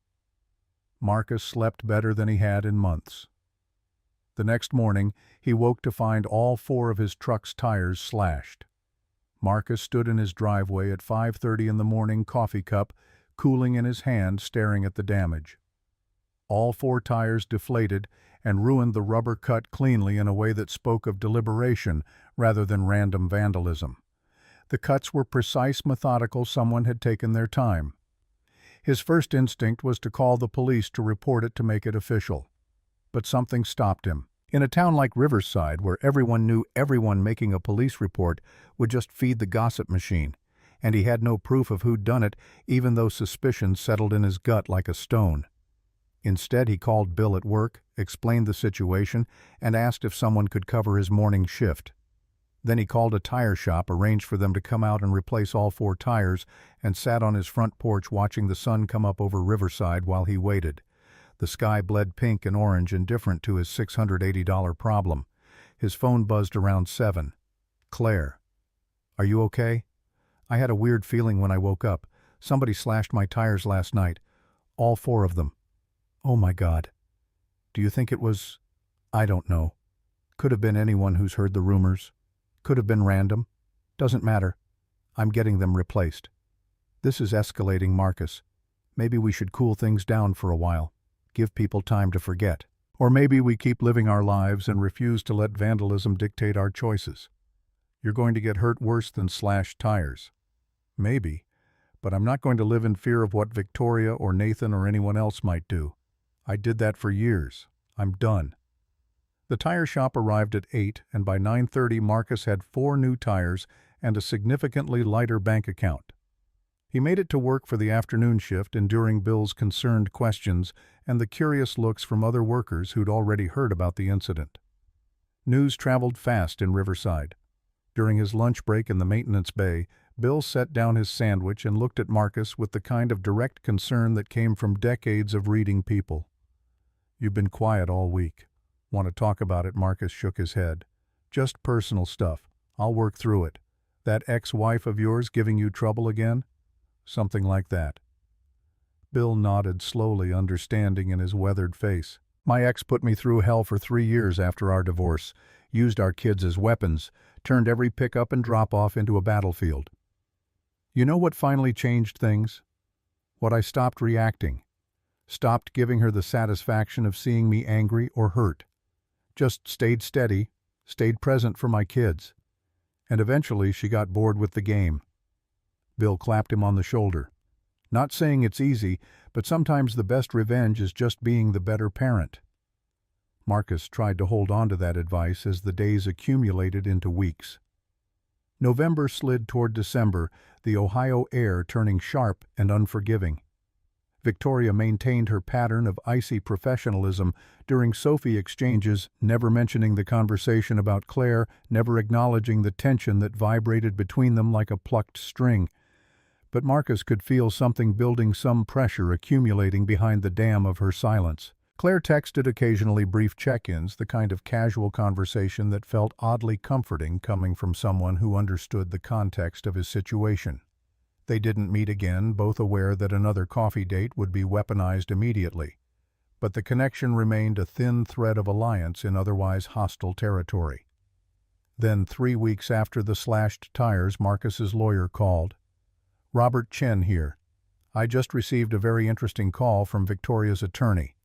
Marcus slept better than he had in months. The next morning, he woke to find all 4 of his truck's tires slashed. Marcus stood in his driveway at 5:30 in the morning, coffee cup cooling in his hand, staring at the damage. All 4 tires deflated and ruined the rubber cut cleanly in a way that spoke of deliberation rather than random vandalism. The cuts were precise, methodical, someone had taken their time. His first instinct was to call the police to report it, to make it official. But something stopped him. In a town like Riverside, where everyone knew everyone, making a police report would just feed the gossip machine, and he had no proof of who'd done it, even though suspicion settled in his gut like a stone. Instead, he called Bill at work, explained the situation, and asked if someone could cover his morning shift. Then he called a tire shop, arranged for them to come out and replace all 4 tires, and sat on his front porch watching the sun come up over Riverside while he waited. The sky bled pink and orange, indifferent to his $680 problem. His phone buzzed around 7. "Claire. Are you okay? I had a weird feeling when I woke up. Somebody slashed my tires last night. All 4 of them. Oh my God. Do you think it was... I don't know. Could have been anyone who's heard the rumors. Could have been random. Doesn't matter. I'm getting them replaced. This is escalating, Marcus. Maybe we should cool things down for a while. Give people time to forget. Or maybe we keep living our lives and refuse to let vandalism dictate our choices. You're going to get hurt worse than slashed tires. Maybe, but I'm not going to live in fear of what Victoria or Nathan or anyone else might do. I did that for years. I'm done." The tire shop arrived at 8, and by 9:30 Marcus had 4 new tires and a significantly lighter bank account. He made it to work for the afternoon shift, enduring Bill's concerned questions and the curious looks from other workers who'd already heard about the incident. News traveled fast in Riverside. During his lunch break in the maintenance bay, Bill set down his sandwich and looked at Marcus with the kind of direct concern that came from decades of reading people. "You've been quiet all week. Want to talk about it?" Marcus shook his head. "Just personal stuff. I'll work through it. That ex-wife of yours giving you trouble again?" "Something like that." Bill nodded slowly, understanding in his weathered face. "My ex put me through hell for 3 years after our divorce, used our kids as weapons, turned every pickup and drop-off into a battlefield. You know what finally changed things? What I stopped reacting. Stopped giving her the satisfaction of seeing me angry or hurt. Just stayed steady, stayed present for my kids. And eventually she got bored with the game." Bill clapped him on the shoulder. "Not saying it's easy, but sometimes the best revenge is just being the better parent." Marcus tried to hold on to that advice as the days accumulated into weeks. November slid toward December, the Ohio air turning sharp and unforgiving. Victoria maintained her pattern of icy professionalism during Sophie exchanges, never mentioning the conversation about Claire, never acknowledging the tension that vibrated between them like a plucked string. But Marcus could feel something building, some pressure accumulating behind the dam of her silence. Claire texted occasionally, brief check-ins, the kind of casual conversation that felt oddly comforting coming from someone who understood the context of his situation. They didn't meet again, both aware that another coffee date would be weaponized immediately. But the connection remained a thin thread of alliance in otherwise hostile territory. Then, 3 weeks after the slashed tires, Marcus's lawyer called. "Robert Chen here. I just received a very interesting call from Victoria's attorney.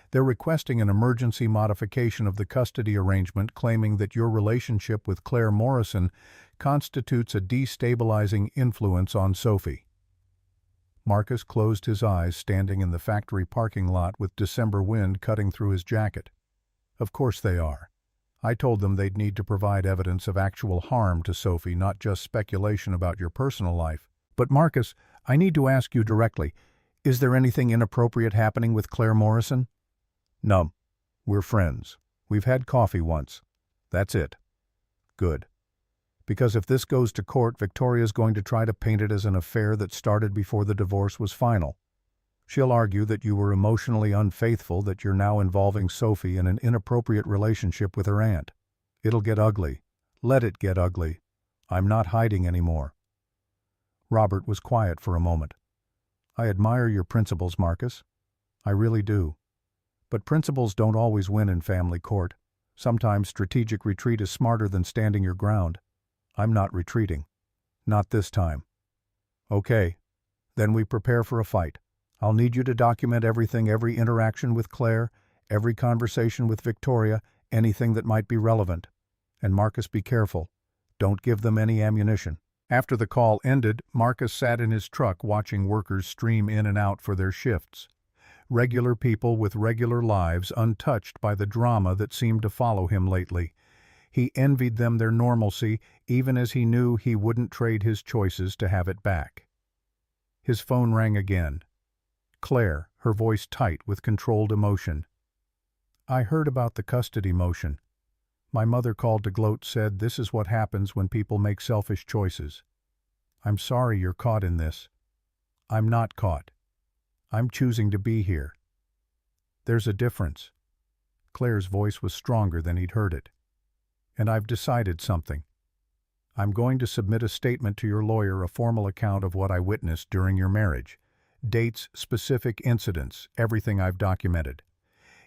They're requesting an emergency modification of the custody arrangement, claiming that your relationship with Claire Morrison constitutes a destabilizing influence on Sophie." Marcus closed his eyes, standing in the factory parking lot with December wind cutting through his jacket. "Of course they are. I told them they'd need to provide evidence of actual harm to Sophie, not just speculation about your personal life. But Marcus, I need to ask you directly, is there anything inappropriate happening with Claire Morrison?" "No. We're friends. We've had coffee once. That's it." "Good. Because if this goes to court, Victoria's going to try to paint it as an affair that started before the divorce was final. She'll argue that you were emotionally unfaithful, that you're now involving Sophie in an inappropriate relationship with her aunt. It'll get ugly. Let it get ugly. I'm not hiding anymore." Robert was quiet for a moment. "I admire your principles, Marcus. I really do. But principles don't always win in family court. Sometimes strategic retreat is smarter than standing your ground. I'm not retreating. Not this time. Okay, then we prepare for a fight. I'll need you to document everything, every interaction with Claire, every conversation with Victoria, anything that might be relevant. And Marcus, be careful. Don't give them any ammunition. After the call ended, Marcus sat in his truck watching workers stream in and out for their shifts. Regular people with regular lives, untouched by the drama that seemed to follow him lately. He envied them their normalcy, even as he knew he wouldn't trade his choices to have it back. His phone rang again. Claire, her voice tight with controlled emotion. I heard about the custody motion. My mother called to gloat, said this is what happens when people make selfish choices. I'm sorry you're caught in this. I'm not caught. I'm choosing to be here. There's a difference. Claire's voice was stronger than he'd heard it. And I've decided something. I'm going to submit a statement to your lawyer, a formal account of what I witnessed during your marriage. Dates, specific incidents, everything I've documented.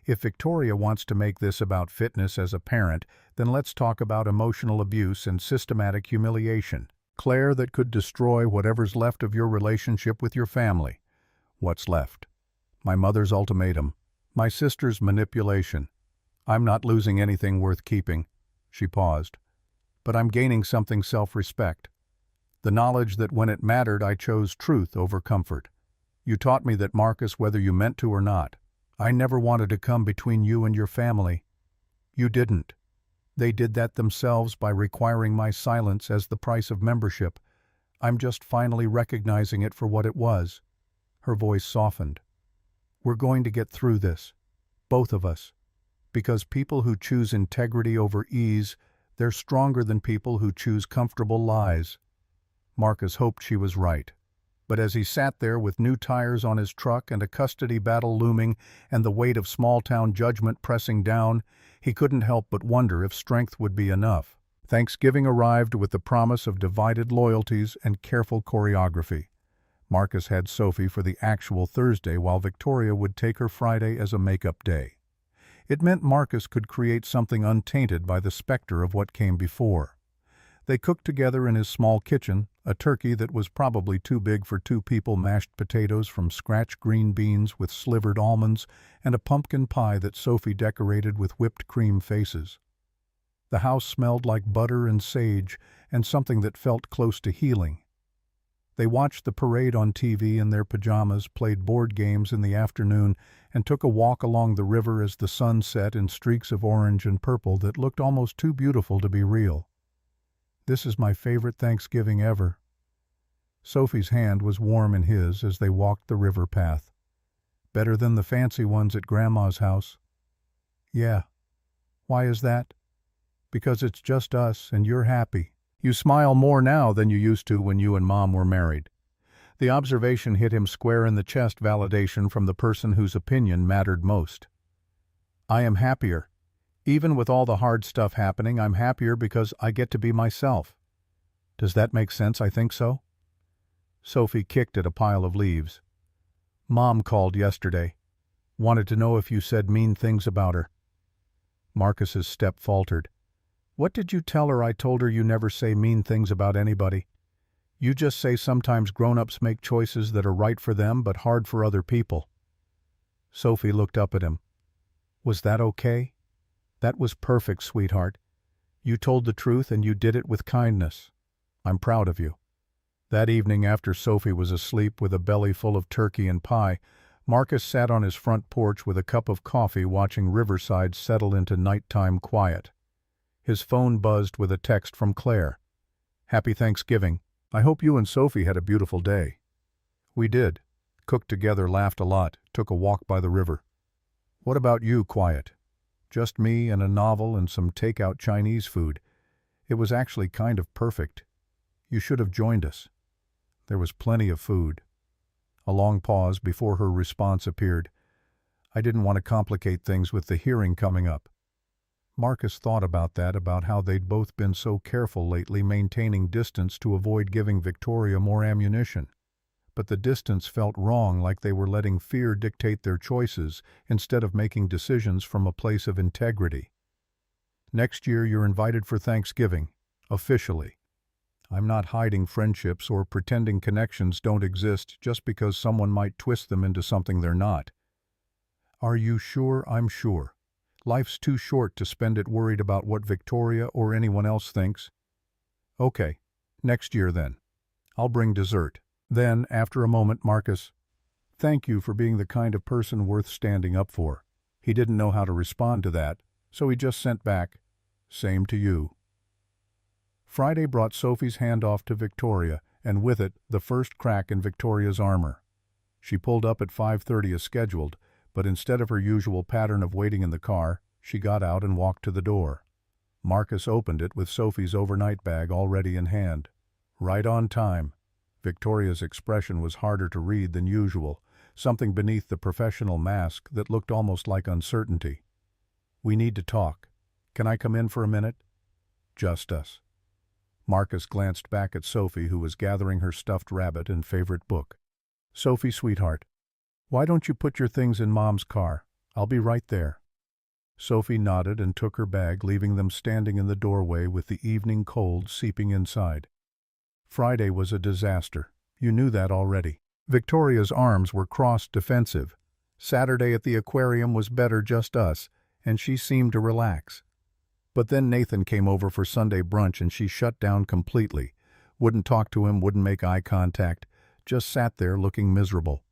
If Victoria wants to make this about fitness as a parent, then let's talk about emotional abuse and systematic humiliation. Claire, that could destroy whatever's left of your relationship with your family. What's left? My mother's ultimatum. My sister's manipulation. I'm not losing anything worth keeping. She paused. But I'm gaining something, self-respect. The knowledge that when it mattered I chose truth over comfort. You taught me that, Marcus, whether you meant to or not. I never wanted to come between you and your family. You didn't. They did that themselves by requiring my silence as the price of membership. I'm just finally recognizing it for what it was. Her voice softened. We're going to get through this. Both of us. Because people who choose integrity over ease, they're stronger than people who choose comfortable lies. Marcus hoped she was right. But as he sat there with new tires on his truck and a custody battle looming and the weight of small-town judgment pressing down, he couldn't help but wonder if strength would be enough. Thanksgiving arrived with the promise of divided loyalties and careful choreography. Marcus had Sophie for the actual Thursday, while Victoria would take her Friday as a make-up day. It meant Marcus could create something untainted by the specter of what came before. They cooked together in his small kitchen, a turkey that was probably too big for two people, mashed potatoes from scratch, green beans with slivered almonds, and a pumpkin pie that Sophie decorated with whipped cream faces. The house smelled like butter and sage, and something that felt close to healing. They watched the parade on TV in their pajamas, played board games in the afternoon, and took a walk along the river as the sun set in streaks of orange and purple that looked almost too beautiful to be real. This is my favorite Thanksgiving ever. Sophie's hand was warm in his as they walked the river path. Better than the fancy ones at Grandma's house. Yeah. Why is that? Because it's just us and you're happy. You smile more now than you used to when you and Mom were married. The observation hit him square in the chest, validation from the person whose opinion mattered most. I am happier. Even with all the hard stuff happening, I'm happier because I get to be myself. Does that make sense? I think so. Sophie kicked at a pile of leaves. Mom called yesterday. Wanted to know if you said mean things about her. Marcus's step faltered. What did you tell her? I told her you never say mean things about anybody. You just say sometimes grown-ups make choices that are right for them but hard for other people. Sophie looked up at him. Was that okay? That was perfect, sweetheart. You told the truth and you did it with kindness. I'm proud of you. That evening, after Sophie was asleep with a belly full of turkey and pie, Marcus sat on his front porch with a cup of coffee watching Riverside settle into nighttime quiet. His phone buzzed with a text from Claire. Happy Thanksgiving. I hope you and Sophie had a beautiful day. We did. Cooked together, laughed a lot, took a walk by the river. What about you? Quiet. Just me and a novel and some takeout Chinese food. It was actually kind of perfect. You should have joined us. There was plenty of food. A long pause before her response appeared. I didn't want to complicate things with the hearing coming up. Marcus thought about that, about how they'd both been so careful lately maintaining distance to avoid giving Victoria more ammunition. But the distance felt wrong, like they were letting fear dictate their choices instead of making decisions from a place of integrity. Next year you're invited for Thanksgiving, officially. I'm not hiding friendships or pretending connections don't exist just because someone might twist them into something they're not. Are you sure? I'm sure. Life's too short to spend it worried about what Victoria or anyone else thinks. Okay, next year then. I'll bring dessert. Then, after a moment, Marcus, thank you for being the kind of person worth standing up for. He didn't know how to respond to that, so he just sent back, same to you. Friday brought Sophie's handoff to Victoria, and with it, the first crack in Victoria's armor. She pulled up at 5:30 as scheduled, but instead of her usual pattern of waiting in the car, she got out and walked to the door. Marcus opened it with Sophie's overnight bag already in hand. Right on time. Victoria's expression was harder to read than usual, something beneath the professional mask that looked almost like uncertainty. We need to talk. Can I come in for a minute? Just us. Marcus glanced back at Sophie, who was gathering her stuffed rabbit and favorite book. Sophie, sweetheart, why don't you put your things in Mom's car? I'll be right there. Sophie nodded and took her bag, leaving them standing in the doorway with the evening cold seeping inside. Friday was a disaster. You knew that already. Victoria's arms were crossed defensive. Saturday at the aquarium was better, just us, and she seemed to relax. But then Nathan came over for Sunday brunch and she shut down completely. Wouldn't talk to him, wouldn't make eye contact, just sat there looking miserable.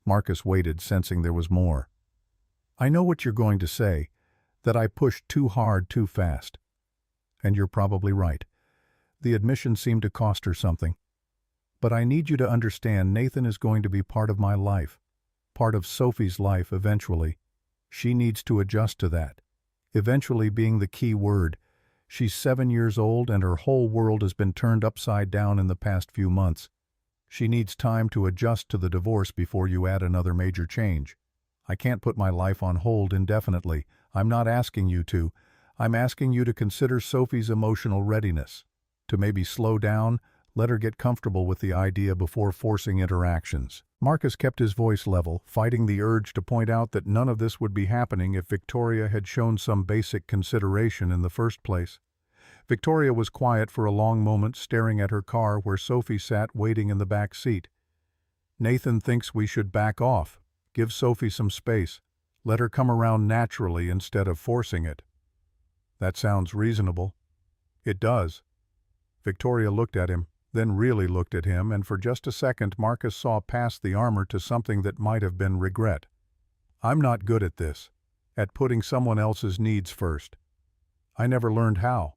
Marcus waited, sensing there was more. I know what you're going to say, that I pushed too hard too fast. And you're probably right. The admission seemed to cost her something. But I need you to understand Nathan is going to be part of my life, part of Sophie's life eventually. She needs to adjust to that. Eventually being the key word. She's 7 years old and her whole world has been turned upside down in the past few months. She needs time to adjust to the divorce before you add another major change. I can't put my life on hold indefinitely. I'm not asking you to. I'm asking you to consider Sophie's emotional readiness. To maybe slow down, let her get comfortable with the idea before forcing interactions. Marcus kept his voice level, fighting the urge to point out that none of this would be happening if Victoria had shown some basic consideration in the first place. Victoria was quiet for a long moment, staring at her car where Sophie sat waiting in the back seat. Nathan thinks we should back off. Give Sophie some space. Let her come around naturally instead of forcing it. That sounds reasonable. It does. Victoria looked at him, then really looked at him, and for just a second Marcus saw past the armor to something that might have been regret. I'm not good at this, at putting someone else's needs first. I never learned how.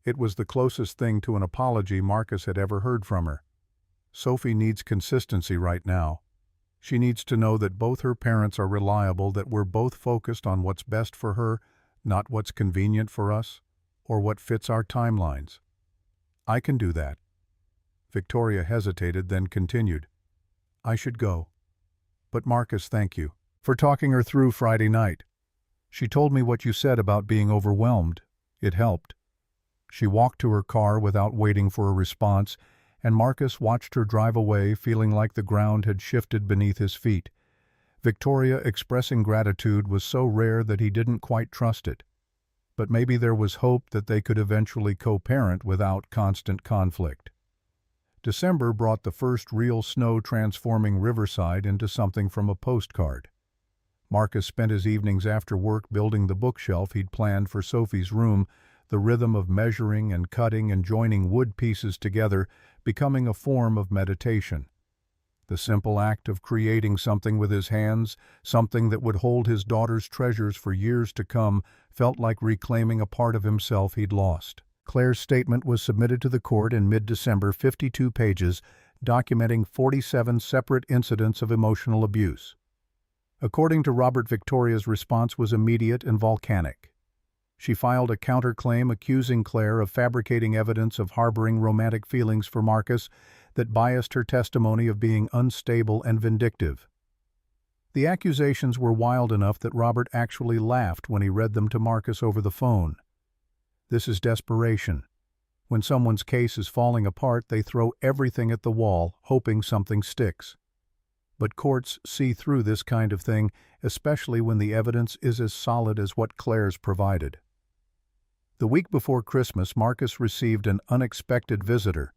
It was the closest thing to an apology Marcus had ever heard from her. Sophie needs consistency right now. She needs to know that both her parents are reliable, that we're both focused on what's best for her, not what's convenient for us, or what fits our timelines. I can do that. Victoria hesitated, then continued. I should go. But Marcus, thank you for talking her through Friday night. She told me what you said about being overwhelmed. It helped. She walked to her car without waiting for a response, and Marcus watched her drive away, feeling like the ground had shifted beneath his feet. Victoria expressing gratitude was so rare that he didn't quite trust it. But maybe there was hope that they could eventually co-parent without constant conflict. December brought the first real snow, transforming Riverside into something from a postcard. Marcus spent his evenings after work building the bookshelf he'd planned for Sophie's room, the rhythm of measuring and cutting and joining wood pieces together becoming a form of meditation. The simple act of creating something with his hands, something that would hold his daughter's treasures for years to come, felt like reclaiming a part of himself he'd lost. Claire's statement was submitted to the court in mid-December, 52 pages, documenting 47 separate incidents of emotional abuse. According to Robert, Victoria's response was immediate and volcanic. She filed a counterclaim accusing Claire of fabricating evidence of harboring romantic feelings for Marcus that biased her testimony of being unstable and vindictive. The accusations were wild enough that Robert actually laughed when he read them to Marcus over the phone. This is desperation. When someone's case is falling apart, they throw everything at the wall, hoping something sticks. But courts see through this kind of thing, especially when the evidence is as solid as what Claire's provided. The week before Christmas, Marcus received an unexpected visitor.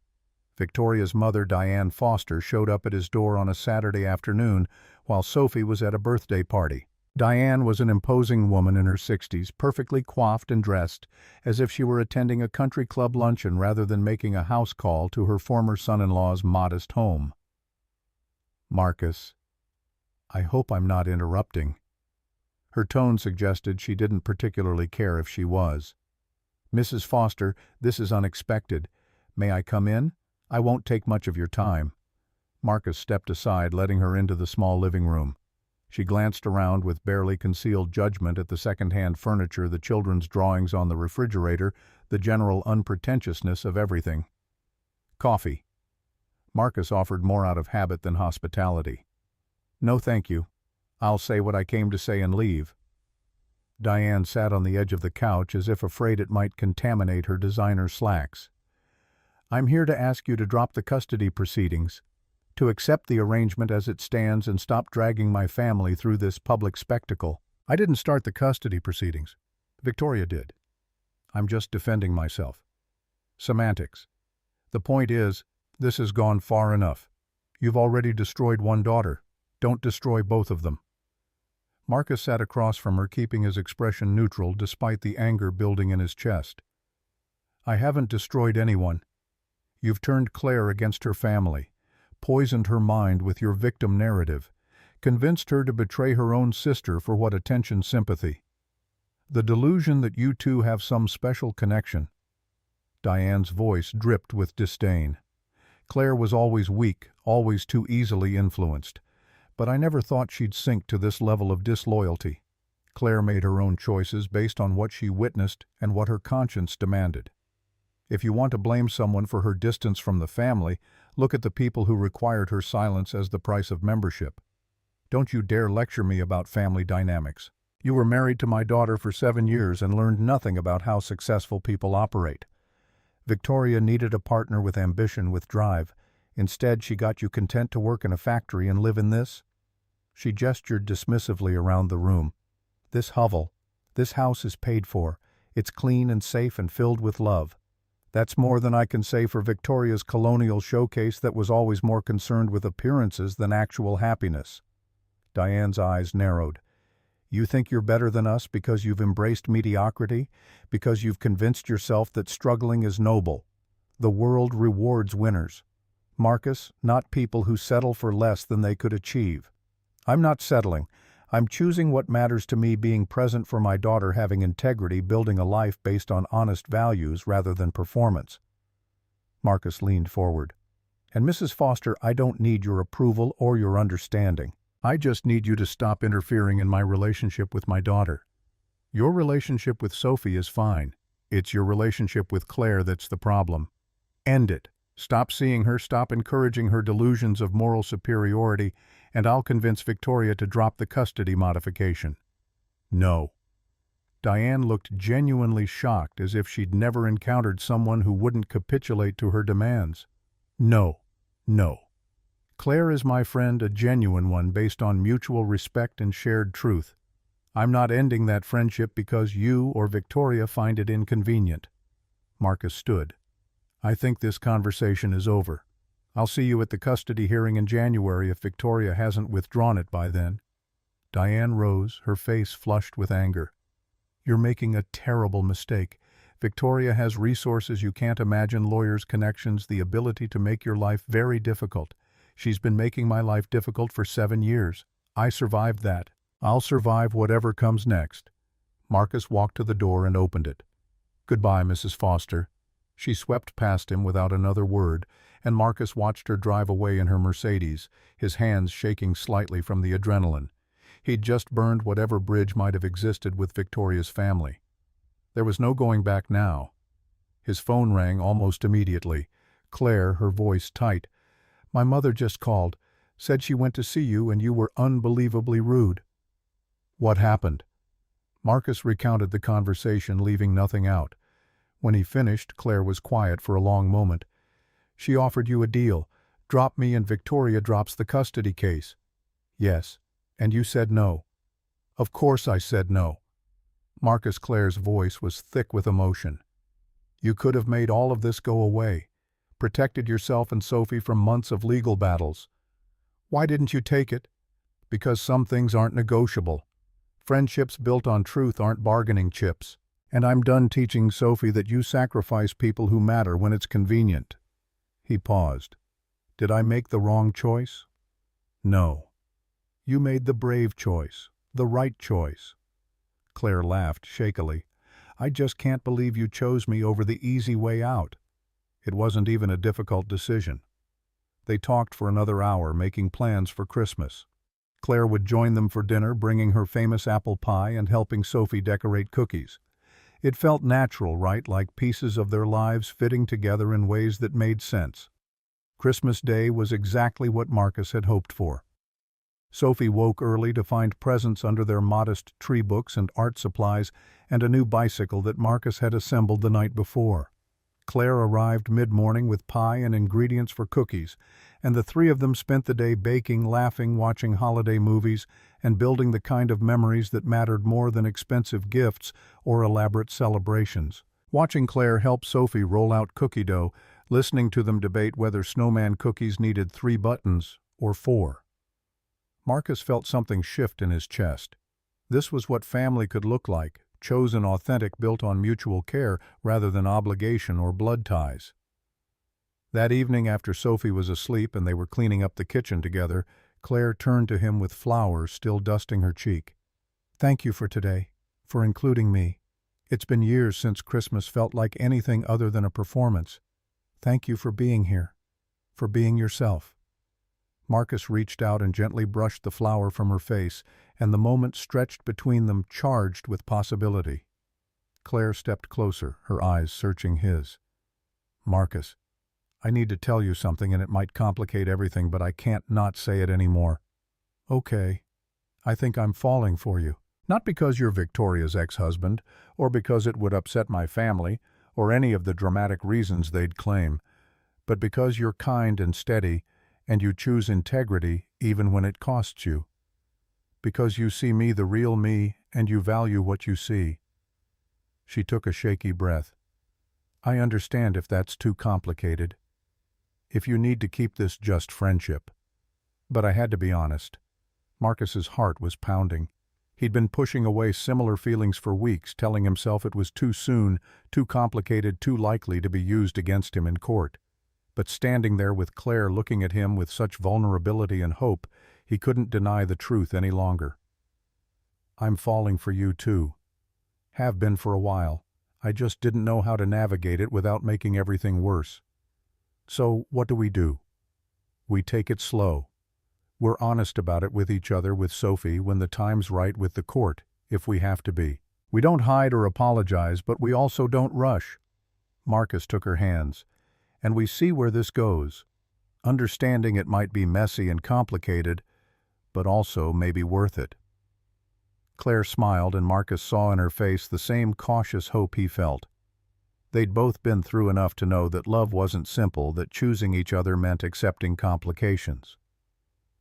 Victoria's mother, Diane Foster, showed up at his door on a Saturday afternoon while Sophie was at a birthday party. Diane was an imposing woman in her 60s, perfectly coiffed and dressed, as if she were attending a country club luncheon rather than making a house call to her former son-in-law's modest home. "Marcus, I hope I'm not interrupting." Her tone suggested she didn't particularly care if she was. "Mrs. Foster, this is unexpected. May I come in? I won't take much of your time." Marcus stepped aside, letting her into the small living room. She glanced around with barely concealed judgment at the second-hand furniture, the children's drawings on the refrigerator, the general unpretentiousness of everything. "Coffee." Marcus offered more out of habit than hospitality. "No, thank you. I'll say what I came to say and leave." Diane sat on the edge of the couch as if afraid it might contaminate her designer slacks. "I'm here to ask you to drop the custody proceedings, to accept the arrangement as it stands and stop dragging my family through this public spectacle." "I didn't start the custody proceedings. Victoria did. I'm just defending myself." "Semantics. The point is, this has gone far enough. You've already destroyed one daughter. Don't destroy both of them." Marcus sat across from her, keeping his expression neutral despite the anger building in his chest. "I haven't destroyed anyone. You've turned Claire against her family, poisoned her mind with your victim narrative, convinced her to betray her own sister for what attention sympathy. The delusion that you two have some special connection." Diane's voice dripped with disdain. "Claire was always weak, always too easily influenced. But I never thought she'd sink to this level of disloyalty. Claire made her own choices based on what she witnessed and what her conscience demanded. If you want to blame someone for her distance from the family, look at the people who required her silence as the price of membership. Don't you dare lecture me about family dynamics. You were married to my daughter for 7 years and learned nothing about how successful people operate. Victoria needed a partner with ambition, with drive. Instead, she got you content to work in a factory and live in this?" She gestured dismissively around the room. "This hovel, this house is paid for. It's clean and safe and filled with love. That's more than I can say for Victoria's colonial showcase that was always more concerned with appearances than actual happiness." Diane's eyes narrowed. "You think you're better than us because you've embraced mediocrity, because you've convinced yourself that struggling is noble. The world rewards winners. Marcus, not people who settle for less than they could achieve. I'm not settling. I'm choosing what matters to me, being present for my daughter, having integrity, building a life based on honest values rather than performance." Marcus leaned forward. "And Mrs. Foster, I don't need your approval or your understanding. I just need you to stop interfering in my relationship with my daughter. Your relationship with Sophie is fine. It's your relationship with Claire that's the problem. End it. Stop seeing her, stop encouraging her delusions of moral superiority, and I'll convince Victoria to drop the custody modification." "No." Diane looked genuinely shocked, as if she'd never encountered someone who wouldn't capitulate to her demands. "No. No. Claire is my friend, a genuine one based on mutual respect and shared truth. I'm not ending that friendship because you or Victoria find it inconvenient." Marcus stood. "I think this conversation is over. I'll see you at the custody hearing in January if Victoria hasn't withdrawn it by then." Diane rose, her face flushed with anger. "You're making a terrible mistake. Victoria has resources you can't imagine, lawyers, connections, the ability to make your life very difficult. She's been making my life difficult for 7 years. I survived that. I'll survive whatever comes next." Marcus walked to the door and opened it. "Goodbye, Mrs. Foster." She swept past him without another word, and Marcus watched her drive away in her Mercedes, his hands shaking slightly from the adrenaline. He'd just burned whatever bridge might have existed with Victoria's family. There was no going back now. His phone rang almost immediately. Claire, her voice tight. "My mother just called. Said she went to see you and you were unbelievably rude." "What happened?" Marcus recounted the conversation, leaving nothing out. When he finished, Claire was quiet for a long moment. "She offered you a deal. Drop me and Victoria drops the custody case." "Yes. And you said no." "Of course I said no." Marcus Clare's voice was thick with emotion. You could have made all of this go away, protected yourself and Sophie from months of legal battles. Why didn't you take it? Because some things aren't negotiable. Friendships built on truth aren't bargaining chips. And I'm done teaching Sophie that you sacrifice people who matter when it's convenient. He paused. Did I make the wrong choice? No. You made the brave choice, the right choice. Claire laughed shakily. I just can't believe you chose me over the easy way out. It wasn't even a difficult decision. They talked for another hour, making plans for Christmas. Claire would join them for dinner, bringing her famous apple pie and helping Sophie decorate cookies. It felt natural, right, like pieces of their lives fitting together in ways that made sense. Christmas Day was exactly what Marcus had hoped for. Sophie woke early to find presents under their modest tree books and art supplies and a new bicycle that Marcus had assembled the night before. Claire arrived mid-morning with pie and ingredients for cookies, and the three of them spent the day baking, laughing, watching holiday movies, and building the kind of memories that mattered more than expensive gifts or elaborate celebrations. Watching Claire help Sophie roll out cookie dough, listening to them debate whether snowman cookies needed 3 buttons or 4. Marcus felt something shift in his chest. This was what family could look like, chosen, authentic, built on mutual care rather than obligation or blood ties. That evening, after Sophie was asleep and they were cleaning up the kitchen together, Claire turned to him with flowers still dusting her cheek. Thank you for today, for including me. It's been years since Christmas felt like anything other than a performance. Thank you for being here, for being yourself. Marcus reached out and gently brushed the flower from her face, and the moment stretched between them charged with possibility. Claire stepped closer, her eyes searching his. Marcus, I need to tell you something and it might complicate everything, but I can't not say it anymore. Okay. I think I'm falling for you. Not because you're Victoria's ex-husband, or because it would upset my family, or any of the dramatic reasons they'd claim, but because you're kind and steady, and you choose integrity even when it costs you. Because you see me, the real me, and you value what you see. She took a shaky breath. I understand if that's too complicated. If you need to keep this just friendship. But I had to be honest. Marcus's heart was pounding. He'd been pushing away similar feelings for weeks, telling himself it was too soon, too complicated, too likely to be used against him in court. But standing there with Claire looking at him with such vulnerability and hope, he couldn't deny the truth any longer. I'm falling for you too. Have been for a while. I just didn't know how to navigate it without making everything worse. So what do? We take it slow. We're honest about it with each other, with Sophie, when the time's right, with the court, if we have to be. We don't hide or apologize, but we also don't rush. Marcus took her hands. And we see where this goes, understanding it might be messy and complicated, but also maybe worth it. Claire smiled, and Marcus saw in her face the same cautious hope he felt. They'd both been through enough to know that love wasn't simple, that choosing each other meant accepting complications.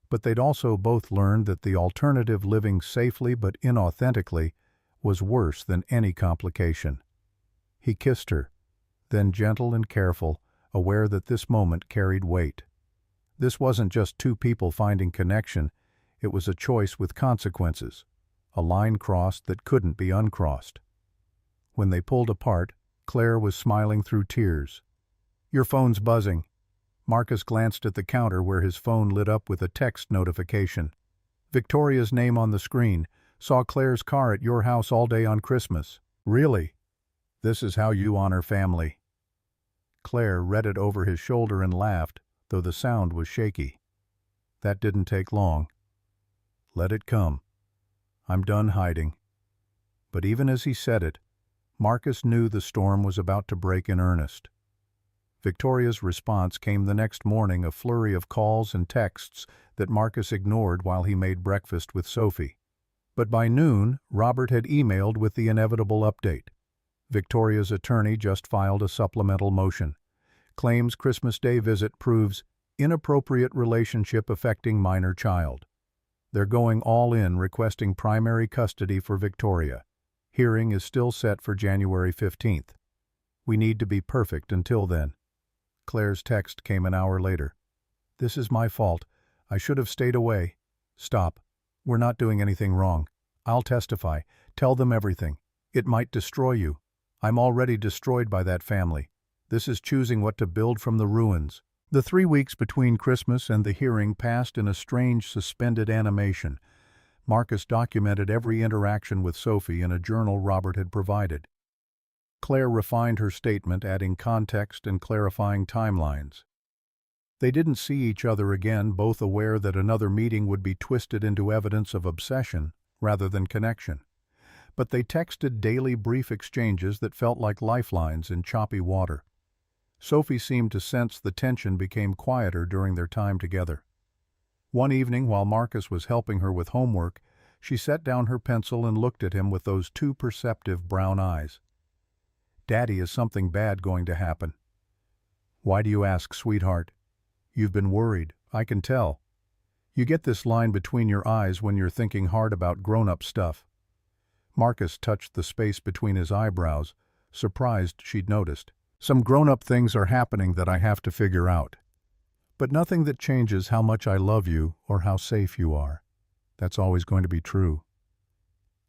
But they'd also both learned that the alternative, living safely but inauthentically, was worse than any complication. He kissed her, then gentle and careful, aware that this moment carried weight. This wasn't just two people finding connection, it was a choice with consequences, a line crossed that couldn't be uncrossed. When they pulled apart, Claire was smiling through tears. Your phone's buzzing. Marcus glanced at the counter where his phone lit up with a text notification. Victoria's name on the screen. Saw Claire's car at your house all day on Christmas. Really? This is how you honor family. Claire read it over his shoulder and laughed, though the sound was shaky. That didn't take long. Let it come. I'm done hiding. But even as he said it, Marcus knew the storm was about to break in earnest. Victoria's response came the next morning, a flurry of calls and texts that Marcus ignored while he made breakfast with Sophie. But by noon, Robert had emailed with the inevitable update. Victoria's attorney just filed a supplemental motion. Claims Christmas Day visit proves inappropriate relationship affecting minor child. They're going all in, requesting primary custody for Victoria. Hearing is still set for January 15th. We need to be perfect until then. Claire's text came an hour later. This is my fault. I should have stayed away. Stop. We're not doing anything wrong. I'll testify. Tell them everything. It might destroy you. I'm already destroyed by that family. This is choosing what to build from the ruins. The 3 weeks between Christmas and the hearing passed in a strange suspended animation. Marcus documented every interaction with Sophie in a journal Robert had provided. Claire refined her statement, adding context and clarifying timelines. They didn't see each other again, both aware that another meeting would be twisted into evidence of obsession rather than connection. But they texted daily brief exchanges that felt like lifelines in choppy water. Sophie seemed to sense the tension became quieter during their time together. One evening, while Marcus was helping her with homework, she set down her pencil and looked at him with those two perceptive brown eyes. "Daddy, is something bad going to happen?" "Why do you ask, sweetheart?" "You've been worried, I can tell. You get this line between your eyes when you're thinking hard about grown-up stuff." Marcus touched the space between his eyebrows, surprised she'd noticed. "Some grown-up things are happening that I have to figure out. But nothing that changes how much I love you or how safe you are. That's always going to be true."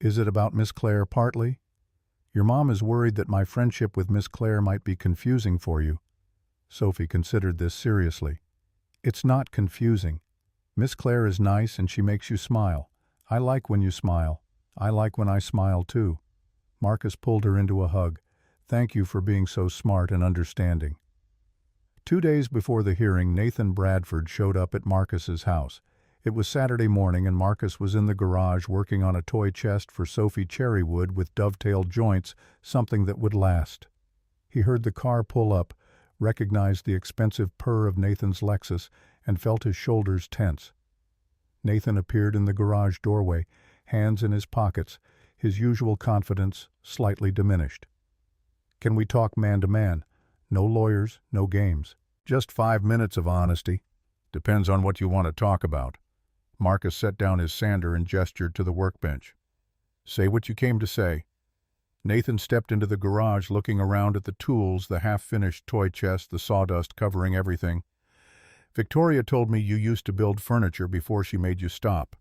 "Is it about Miss Claire partly? Your mom is worried that my friendship with Miss Claire might be confusing for you." Sophie considered this seriously. "It's not confusing. Miss Claire is nice and she makes you smile. I like when you smile. I like when I smile too." Marcus pulled her into a hug. "Thank you for being so smart and understanding." 2 days before the hearing, Nathan Bradford showed up at Marcus's house. It was Saturday morning and Marcus was in the garage working on a toy chest for Sophie Cherrywood with dovetailed joints, something that would last. He heard the car pull up, recognized the expensive purr of Nathan's Lexus, and felt his shoulders tense. Nathan appeared in the garage doorway, hands in his pockets, his usual confidence slightly diminished. "Can we talk man to man? No lawyers, no games. Just 5 minutes of honesty. Depends on what you want to talk about." Marcus set down his sander and gestured to the workbench. "Say what you came to say." Nathan stepped into the garage, looking around at the tools, the half-finished toy chest, the sawdust covering everything. "Victoria told me you used to build furniture before she made you stop."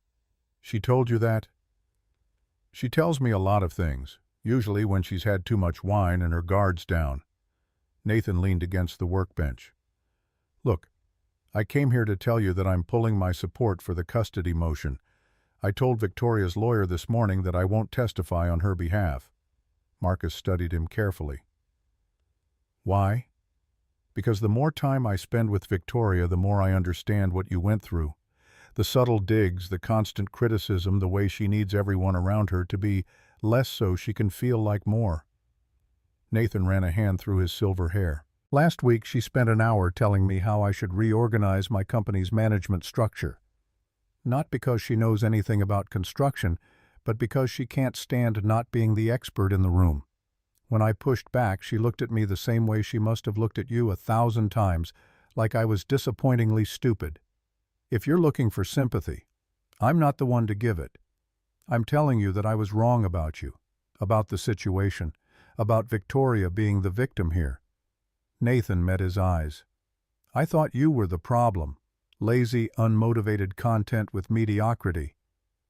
"She told you that?" "She tells me a lot of things, usually when she's had too much wine and her guard's down." Nathan leaned against the workbench. "Look, I came here to tell you that I'm pulling my support for the custody motion. I told Victoria's lawyer this morning that I won't testify on her behalf." Marcus studied him carefully. "Why?" "Because the more time I spend with Victoria, the more I understand what you went through. The subtle digs, the constant criticism, the way she needs everyone around her to be less so she can feel like more." Nathan ran a hand through his silver hair. "Last week she spent an hour telling me how I should reorganize my company's management structure. Not because she knows anything about construction, but because she can't stand not being the expert in the room. When I pushed back, she looked at me the same way she must have looked at you 1,000 times, like I was disappointingly stupid. If you're looking for sympathy, I'm not the one to give it. I'm telling you that I was wrong about you, about the situation, about Victoria being the victim here." Nathan met his eyes. "I thought you were the problem. Lazy, unmotivated content with mediocrity.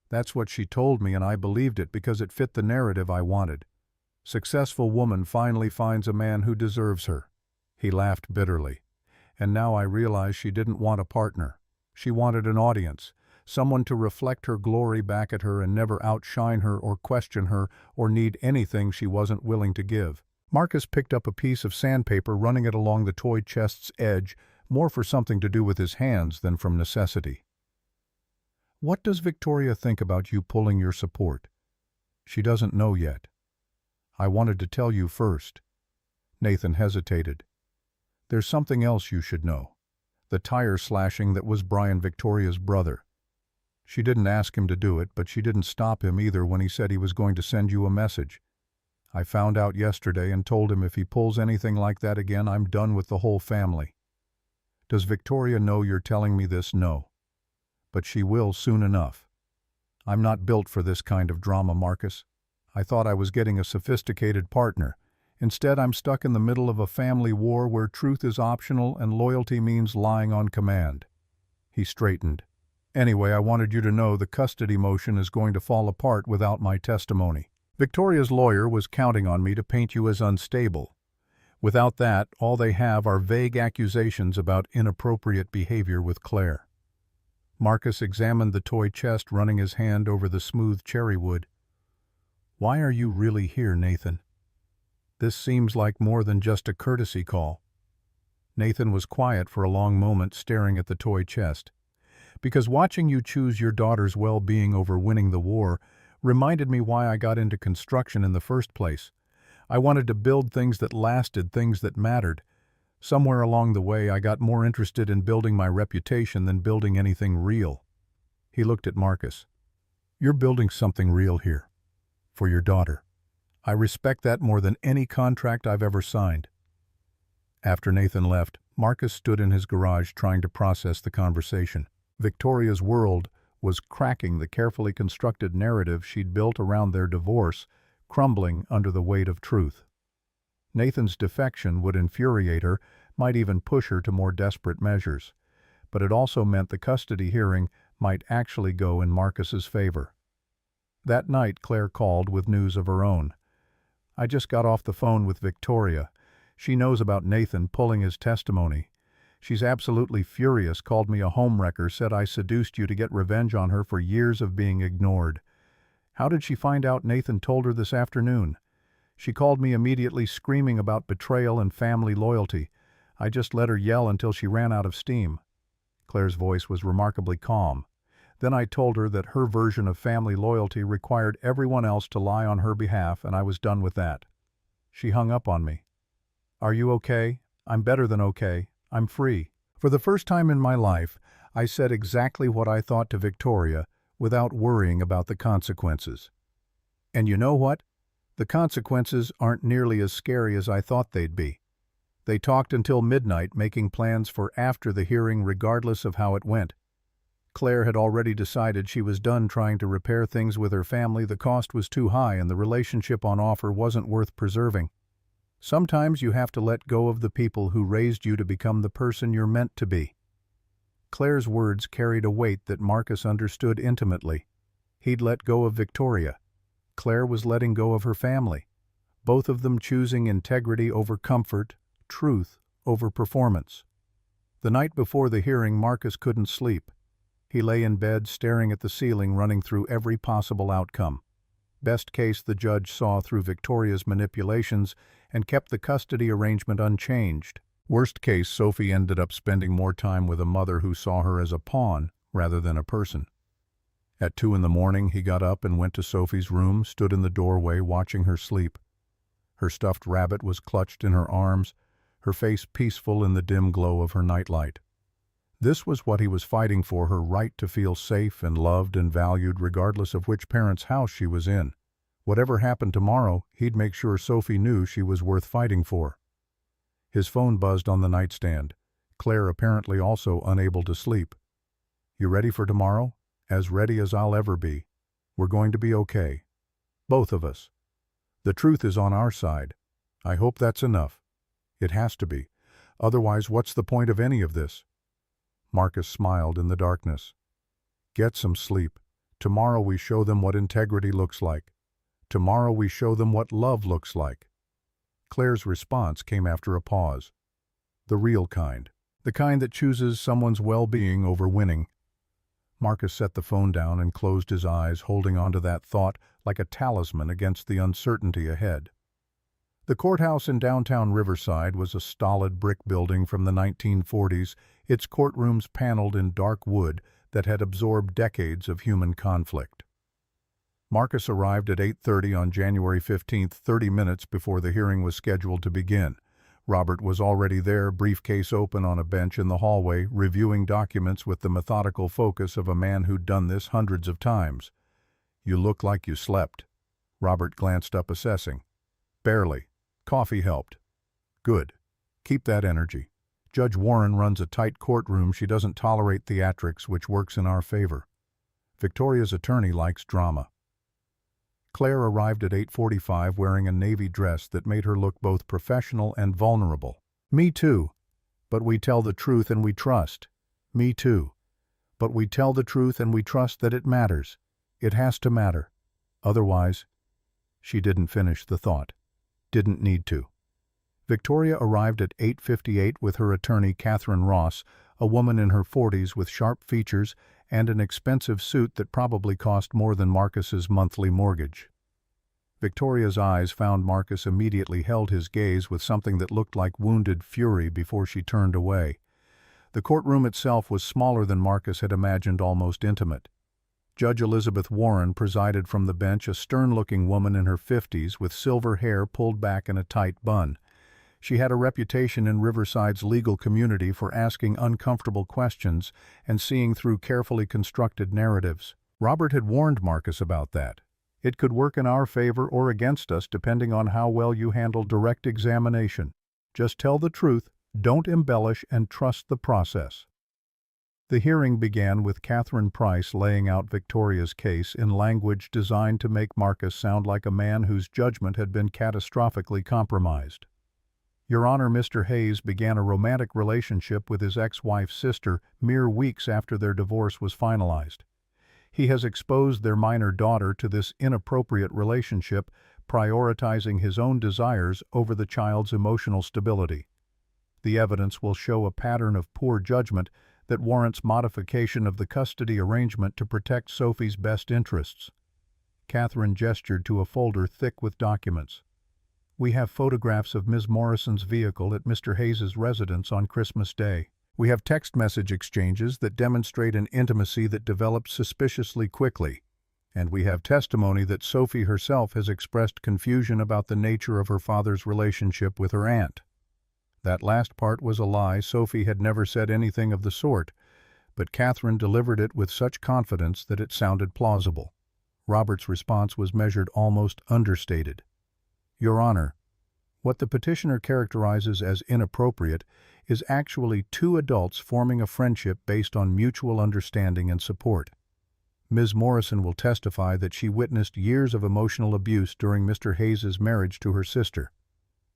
That's what she told me and I believed it because it fit the narrative I wanted. Successful woman finally finds a man who deserves her." He laughed bitterly. "And now I realize she didn't want a partner. She wanted an audience, someone to reflect her glory back at her and never outshine her or question her or need anything she wasn't willing to give." Marcus picked up a piece of sandpaper, running it along the toy chest's edge, more for something to do with his hands than from necessity. "What does Victoria think about you pulling your support?" "She doesn't know yet. I wanted to tell you first." Nathan hesitated. "There's something else you should know. The tire slashing that was Brian Victoria's brother. She didn't ask him to do it, but she didn't stop him either when he said he was going to send you a message. I found out yesterday and told him if he pulls anything like that again, I'm done with the whole family. Does Victoria know you're telling me this? No. But she will soon enough. I'm not built for this kind of drama, Marcus. I thought I was getting a sophisticated partner. Instead, I'm stuck in the middle of a family war where truth is optional and loyalty means lying on command." He straightened. "Anyway, I wanted you to know the custody motion is going to fall apart without my testimony. Victoria's lawyer was counting on me to paint you as unstable. Without that, all they have are vague accusations about inappropriate behavior with Claire." Marcus examined the toy chest, running his hand over the smooth cherry wood. "Why are you really here, Nathan? This seems like more than just a courtesy call." Nathan was quiet for a long moment, staring at the toy chest. "Because watching you choose your daughter's well-being over winning the war reminded me why I got into construction in the first place. I wanted to build things that lasted, things that mattered. Somewhere along the way, I got more interested in building my reputation than building anything real." He looked at Marcus. "You're building something real here. For your daughter. I respect that more than any contract I've ever signed." After Nathan left, Marcus stood in his garage trying to process the conversation. Victoria's world was cracking, the carefully constructed narrative she'd built around their divorce, crumbling under the weight of truth. Nathan's defection would infuriate her, might even push her to more desperate measures. But it also meant the custody hearing might actually go in Marcus's favor. That night, Claire called with news of her own. "I just got off the phone with Victoria. She knows about Nathan pulling his testimony. She's absolutely furious, called me a homewrecker, said I seduced you to get revenge on her for years of being ignored. How did she find out Nathan told her this afternoon? She called me immediately, screaming about betrayal and family loyalty. I just let her yell until she ran out of steam." Claire's voice was remarkably calm. "Then I told her that her version of family loyalty required everyone else to lie on her behalf, and I was done with that. She hung up on me. Are you okay? I'm better than okay. I'm free." For the first time in my life, I said exactly what I thought to Victoria without worrying about the consequences. And you know what? The consequences aren't nearly as scary as I thought they'd be. They talked until midnight, making plans for after the hearing regardless of how it went. Claire had already decided she was done trying to repair things with her family. The cost was too high and the relationship on offer wasn't worth preserving. Sometimes you have to let go of the people who raised you to become the person you're meant to be. Claire's words carried a weight that Marcus understood intimately. He'd let go of Victoria. Claire was letting go of her family, both of them choosing integrity over comfort, truth over performance. The night before the hearing, Marcus couldn't sleep. He lay in bed, staring at the ceiling, running through every possible outcome. Best case, the judge saw through Victoria's manipulations and kept the custody arrangement unchanged. Worst case, Sophie ended up spending more time with a mother who saw her as a pawn rather than a person. At 2 a.m, he got up and went to Sophie's room, stood in the doorway watching her sleep. Her stuffed rabbit was clutched in her arms, her face peaceful in the dim glow of her nightlight. This was what he was fighting for, her right to feel safe and loved and valued regardless of which parent's house she was in. Whatever happened tomorrow, he'd make sure Sophie knew she was worth fighting for. His phone buzzed on the nightstand. Claire apparently also unable to sleep. "You ready for tomorrow?" "As ready as I'll ever be. We're going to be okay. Both of us. The truth is on our side. I hope that's enough." "It has to be. Otherwise, what's the point of any of this?" Marcus smiled in the darkness. "Get some sleep. Tomorrow we show them what integrity looks like. Tomorrow we show them what love looks like." Claire's response came after a pause. "The real kind. The kind that chooses someone's well-being over winning." Marcus set the phone down and closed his eyes, holding onto that thought like a talisman against the uncertainty ahead. The courthouse in downtown Riverside was a stolid brick building from the 1940s, its courtrooms paneled in dark wood that had absorbed decades of human conflict. Marcus arrived at 8:30 on January 15th, 30 minutes before the hearing was scheduled to begin. Robert was already there, briefcase open on a bench in the hallway, reviewing documents with the methodical focus of a man who'd done this hundreds of times. "You look like you slept." Robert glanced up, assessing. "Barely. Coffee helped." "Good. Keep that energy. Judge Warren runs a tight courtroom. She doesn't tolerate theatrics, which works in our favor. Victoria's attorney likes drama." Claire arrived at 8:45 wearing a navy dress that made her look both professional and vulnerable. "Me too. But we tell the truth and we trust." "Me too. But we tell the truth and we trust that it matters. It has to matter. Otherwise—" She didn't finish the thought. Didn't need to. Victoria arrived at 8:58 with her attorney Catherine Ross, a woman in her 40s with sharp features and an expensive suit that probably cost more than Marcus's monthly mortgage. Victoria's eyes found Marcus immediately held his gaze with something that looked like wounded fury before she turned away. The courtroom itself was smaller than Marcus had imagined, almost intimate. Judge Elizabeth Warren presided from the bench, a stern-looking woman in her 50s with silver hair pulled back in a tight bun. She had a reputation in Riverside's legal community for asking uncomfortable questions and seeing through carefully constructed narratives. Robert had warned Marcus about that. "It could work in our favor or against us depending on how well you handle direct examination. Just tell the truth, don't embellish, and trust the process." The hearing began with Catherine Price laying out Victoria's case in language designed to make Marcus sound like a man whose judgment had been catastrophically compromised. "Your Honor, Mr. Hayes began a romantic relationship with his ex-wife's sister mere weeks after their divorce was finalized. He has exposed their minor daughter to this inappropriate relationship, prioritizing his own desires over the child's emotional stability. The evidence will show a pattern of poor judgment that warrants modification of the custody arrangement to protect Sophie's best interests." Catherine gestured to a folder thick with documents. "We have photographs of Ms. Morrison's vehicle at Mr. Hayes's residence on Christmas Day. We have text message exchanges that demonstrate an intimacy that developed suspiciously quickly. And we have testimony that Sophie herself has expressed confusion about the nature of her father's relationship with her aunt." That last part was a lie. Sophie had never said anything of the sort, but Catherine delivered it with such confidence that it sounded plausible. Robert's response was measured, almost understated. "Your Honor, what the petitioner characterizes as inappropriate is actually two adults forming a friendship based on mutual understanding and support. Ms. Morrison will testify that she witnessed years of emotional abuse during Mr. Hayes's marriage to her sister.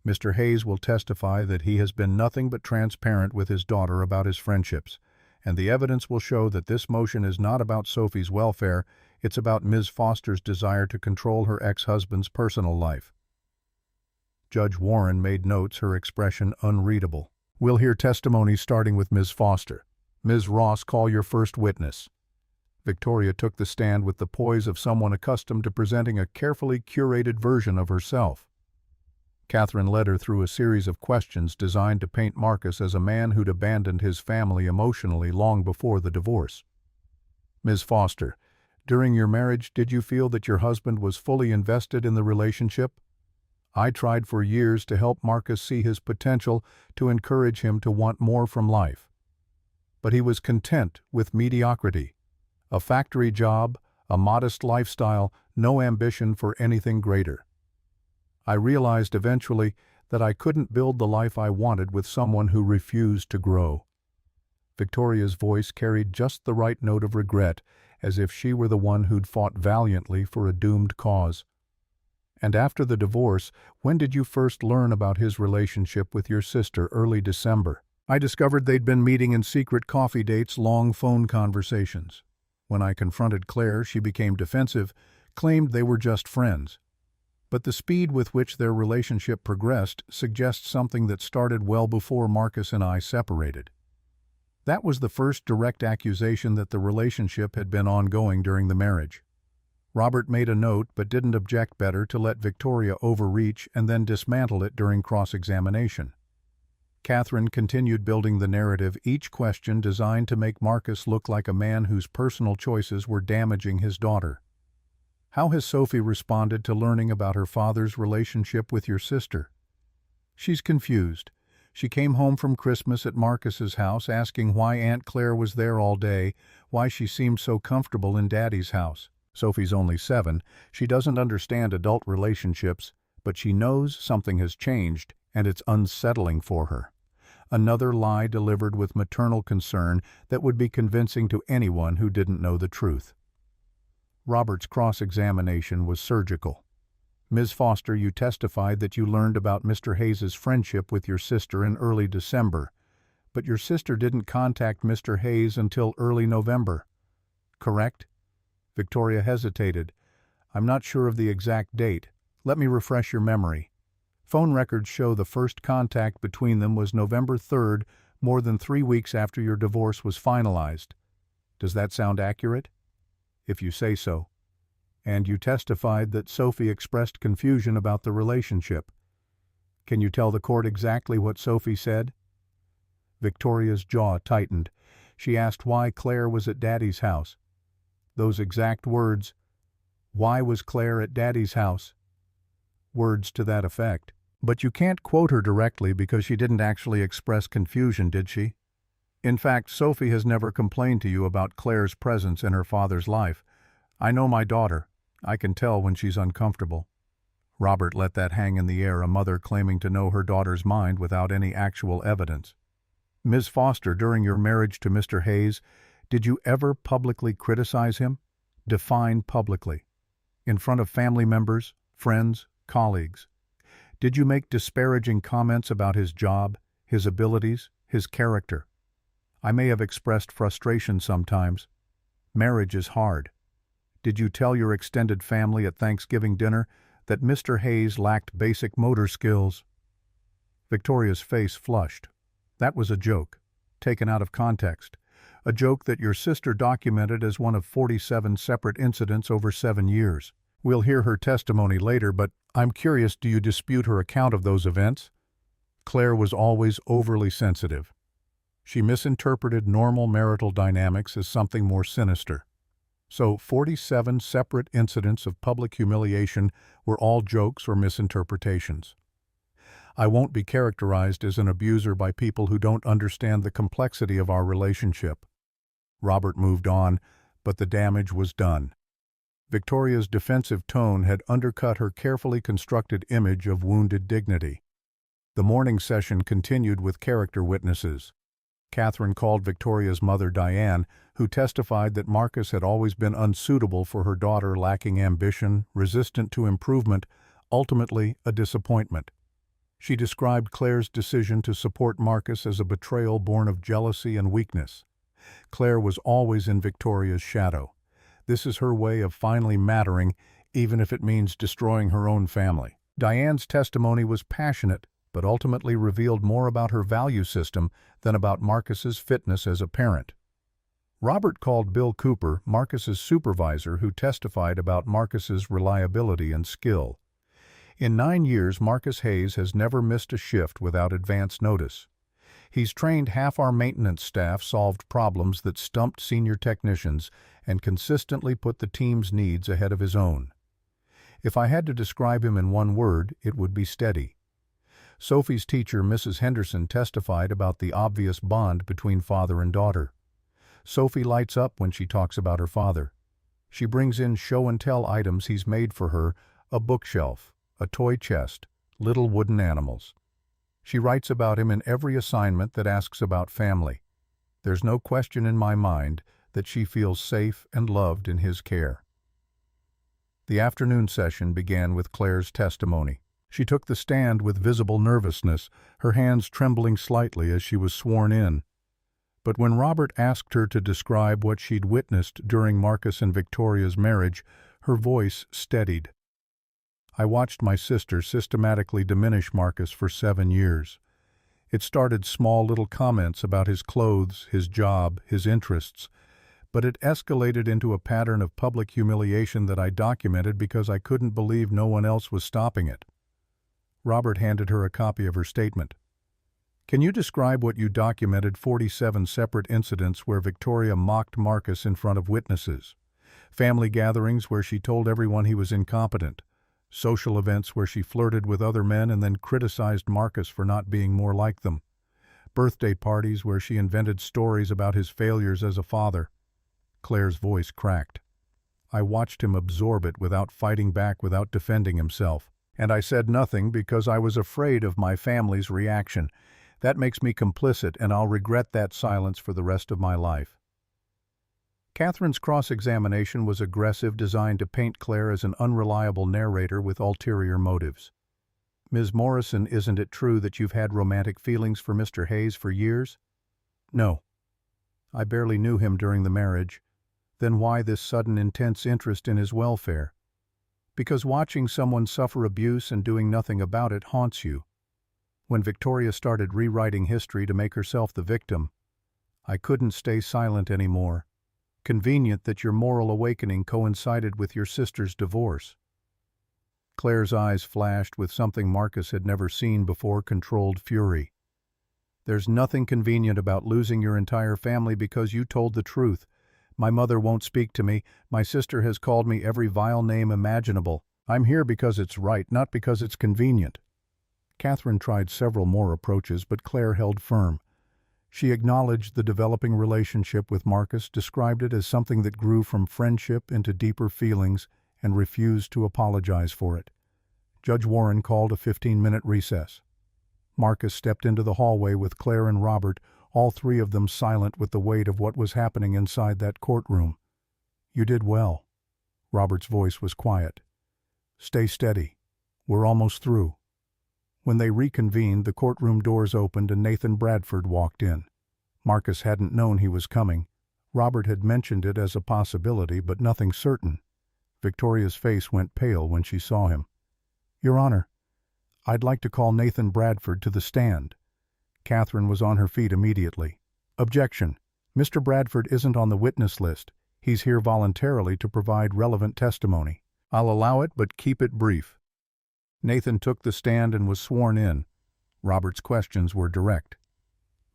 Mr. Hayes will testify that he has been nothing but transparent with his daughter about his friendships, and the evidence will show that this motion is not about Sophie's welfare, it's about Ms. Foster's desire to control her ex-husband's personal life." Judge Warren made notes, her expression unreadable. "We'll hear testimony starting with Ms. Foster. Ms. Ross, call your first witness." Victoria took the stand with the poise of someone accustomed to presenting a carefully curated version of herself. Catherine led her through a series of questions designed to paint Marcus as a man who'd abandoned his family emotionally long before the divorce. "Ms. Foster, during your marriage, did you feel that your husband was fully invested in the relationship?" "I tried for years to help Marcus see his potential, to encourage him to want more from life. But he was content with mediocrity. A factory job, a modest lifestyle, no ambition for anything greater. I realized eventually that I couldn't build the life I wanted with someone who refused to grow." Victoria's voice carried just the right note of regret, as if she were the one who'd fought valiantly for a doomed cause. "And after the divorce, when did you first learn about his relationship with your sister?" "Early December. I discovered they'd been meeting in secret coffee dates, long phone conversations. When I confronted Claire, she became defensive, claimed they were just friends. But the speed with which their relationship progressed suggests something that started well before Marcus and I separated. That was the first direct accusation that the relationship had been ongoing during the marriage. Robert made a note but didn't object, better to let Victoria overreach and then dismantle it during cross-examination. Catherine continued building the narrative, each question designed to make Marcus look like a man whose personal choices were damaging his daughter. "How has Sophie responded to learning about her father's relationship with your sister?" "She's confused. She came home from Christmas at Marcus's house asking why Aunt Claire was there all day, why she seemed so comfortable in Daddy's house. Sophie's only 7. She doesn't understand adult relationships, but she knows something has changed, and it's unsettling for her." Another lie delivered with maternal concern that would be convincing to anyone who didn't know the truth. Robert's cross-examination was surgical. Ms. Foster, you testified that you learned about Mr. Hayes's friendship with your sister in early December, but your sister didn't contact Mr. Hayes until early November. Correct? Victoria hesitated. I'm not sure of the exact date. Let me refresh your memory. Phone records show the first contact between them was November 3rd, more than 3 weeks after your divorce was finalized. Does that sound accurate? If you say so. And you testified that Sophie expressed confusion about the relationship. Can you tell the court exactly what Sophie said? Victoria's jaw tightened. She asked why Claire was at Daddy's house. Those exact words. Why was Claire at Daddy's house? Words to that effect. But you can't quote her directly because she didn't actually express confusion, did she? In fact, Sophie has never complained to you about Claire's presence in her father's life. I know my daughter. I can tell when she's uncomfortable. Robert let that hang in the air, a mother claiming to know her daughter's mind without any actual evidence. Ms. Foster, during your marriage to Mr. Hayes, did you ever publicly criticize him? Define publicly. In front of family members, friends, colleagues. Did you make disparaging comments about his job, his abilities, his character? I may have expressed frustration sometimes. Marriage is hard. Did you tell your extended family at Thanksgiving dinner that Mr. Hayes lacked basic motor skills? Victoria's face flushed. That was a joke, taken out of context. A joke that your sister documented as one of 47 separate incidents over 7 years. We'll hear her testimony later, but I'm curious, do you dispute her account of those events? Claire was always overly sensitive. She misinterpreted normal marital dynamics as something more sinister. So 47 separate incidents of public humiliation were all jokes or misinterpretations. I won't be characterized as an abuser by people who don't understand the complexity of our relationship. Robert moved on, but the damage was done. Victoria's defensive tone had undercut her carefully constructed image of wounded dignity. The morning session continued with character witnesses. Catherine called Victoria's mother, Diane, who testified that Marcus had always been unsuitable for her daughter, lacking ambition, resistant to improvement, ultimately a disappointment. She described Claire's decision to support Marcus as a betrayal born of jealousy and weakness. Claire was always in Victoria's shadow. This is her way of finally mattering, even if it means destroying her own family. Diane's testimony was passionate, but ultimately revealed more about her value system than about Marcus's fitness as a parent. Robert called Bill Cooper, Marcus's supervisor, who testified about Marcus's reliability and skill. In 9 years, Marcus Hayes has never missed a shift without advance notice. He's trained half our maintenance staff, solved problems that stumped senior technicians, and consistently put the team's needs ahead of his own. If I had to describe him in one word, it would be steady. Sophie's teacher, Mrs. Henderson, testified about the obvious bond between father and daughter. Sophie lights up when she talks about her father. She brings in show-and-tell items he's made for her, a bookshelf, a toy chest, little wooden animals. She writes about him in every assignment that asks about family. There's no question in my mind that she feels safe and loved in his care. The afternoon session began with Claire's testimony. She took the stand with visible nervousness, her hands trembling slightly as she was sworn in. But when Robert asked her to describe what she'd witnessed during Marcus and Victoria's marriage, her voice steadied. I watched my sister systematically diminish Marcus for 7 years. It started small little comments about his clothes, his job, his interests, but it escalated into a pattern of public humiliation that I documented because I couldn't believe no one else was stopping it. Robert handed her a copy of her statement. Can you describe what you documented? 47 separate incidents where Victoria mocked Marcus in front of witnesses. Family gatherings where she told everyone he was incompetent. Social events where she flirted with other men and then criticized Marcus for not being more like them. Birthday parties where she invented stories about his failures as a father. Claire's voice cracked. I watched him absorb it without fighting back, without defending himself. And I said nothing because I was afraid of my family's reaction. That makes me complicit, and I'll regret that silence for the rest of my life. Catherine's cross-examination was aggressive, designed to paint Claire as an unreliable narrator with ulterior motives. "Ms. Morrison, isn't it true that you've had romantic feelings for Mr. Hayes for years?" "No. I barely knew him during the marriage." "Then why this sudden intense interest in his welfare?" "Because watching someone suffer abuse and doing nothing about it haunts you." When Victoria started rewriting history to make herself the victim, I couldn't stay silent anymore. Convenient that your moral awakening coincided with your sister's divorce. Claire's eyes flashed with something Marcus had never seen before: controlled fury. "There's nothing convenient about losing your entire family because you told the truth. My mother won't speak to me. My sister has called me every vile name imaginable. I'm here because it's right, not because it's convenient." Catherine tried several more approaches, but Claire held firm. She acknowledged the developing relationship with Marcus, described it as something that grew from friendship into deeper feelings, and refused to apologize for it. Judge Warren called a 15-minute recess. Marcus stepped into the hallway with Claire and Robert, all three of them silent with the weight of what was happening inside that courtroom. "You did well." Robert's voice was quiet. "Stay steady. We're almost through." When they reconvened, the courtroom doors opened and Nathan Bradford walked in. Marcus hadn't known he was coming. Robert had mentioned it as a possibility, but nothing certain. Victoria's face went pale when she saw him. "Your Honor, I'd like to call Nathan Bradford to the stand." Catherine was on her feet immediately. "Objection. Mr. Bradford isn't on the witness list. He's here voluntarily to provide relevant testimony." "I'll allow it, but keep it brief." Nathan took the stand and was sworn in. Robert's questions were direct.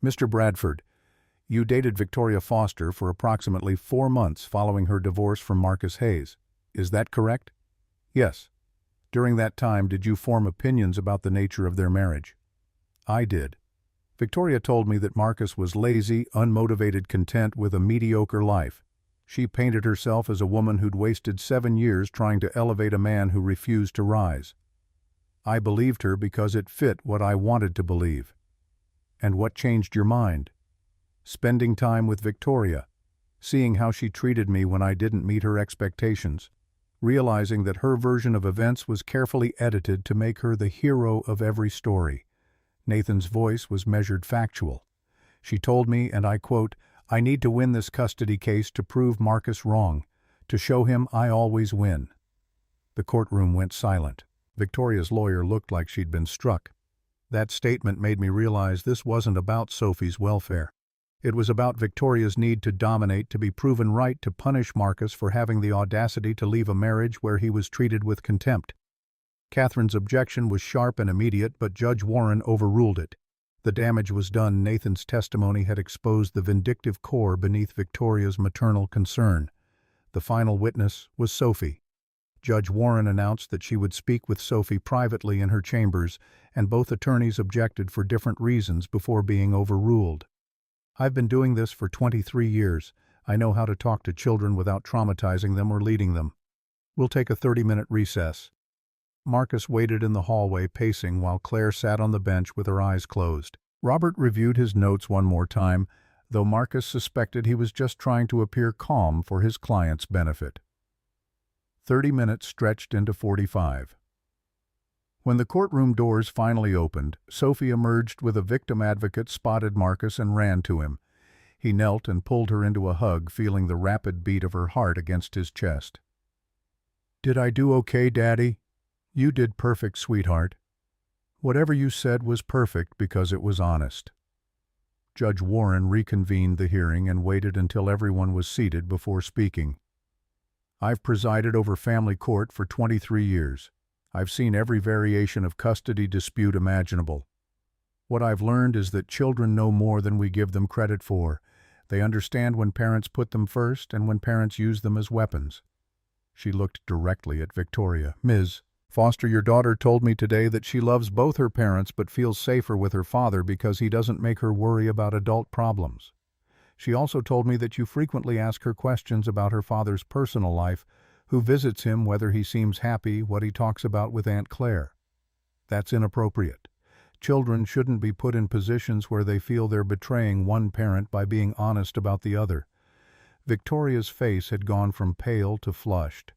"Mr. Bradford, you dated Victoria Foster for approximately 4 months following her divorce from Marcus Hayes. Is that correct?" "Yes." "During that time, did you form opinions about the nature of their marriage?" "I did. Victoria told me that Marcus was lazy, unmotivated, content with a mediocre life. She painted herself as a woman who'd wasted 7 years trying to elevate a man who refused to rise. I believed her because it fit what I wanted to believe." "And what changed your mind?" "Spending time with Victoria, seeing how she treated me when I didn't meet her expectations, realizing that her version of events was carefully edited to make her the hero of every story." Nathan's voice was measured, factual. "She told me, and I quote, 'I need to win this custody case to prove Marcus wrong, to show him I always win.'" The courtroom went silent. Victoria's lawyer looked like she'd been struck. That statement made me realize this wasn't about Sophie's welfare. It was about Victoria's need to dominate, to be proven right, to punish Marcus for having the audacity to leave a marriage where he was treated with contempt. Catherine's objection was sharp and immediate, but Judge Warren overruled it. The damage was done. Nathan's testimony had exposed the vindictive core beneath Victoria's maternal concern. The final witness was Sophie. Judge Warren announced that she would speak with Sophie privately in her chambers, and both attorneys objected for different reasons before being overruled. "I've been doing this for 23 years. I know how to talk to children without traumatizing them or leading them. We'll take a 30-minute recess." Marcus waited in the hallway, pacing, while Claire sat on the bench with her eyes closed. Robert reviewed his notes one more time, though Marcus suspected he was just trying to appear calm for his client's benefit. 30 minutes stretched into 45. When the courtroom doors finally opened, Sophie emerged with a victim advocate, spotted Marcus, and ran to him. He knelt and pulled her into a hug, feeling the rapid beat of her heart against his chest. "Did I do okay, Daddy?" "You did perfect, sweetheart. Whatever you said was perfect because it was honest." Judge Warren reconvened the hearing and waited until everyone was seated before speaking. "I've presided over family court for 23 years. I've seen every variation of custody dispute imaginable. What I've learned is that children know more than we give them credit for. They understand when parents put them first and when parents use them as weapons." She looked directly at Victoria. "Ms. Foster, your daughter told me today that she loves both her parents but feels safer with her father because he doesn't make her worry about adult problems. She also told me that you frequently ask her questions about her father's personal life, who visits him, whether he seems happy, what he talks about with Aunt Claire. That's inappropriate. Children shouldn't be put in positions where they feel they're betraying one parent by being honest about the other. Victoria's face had gone from pale to flushed.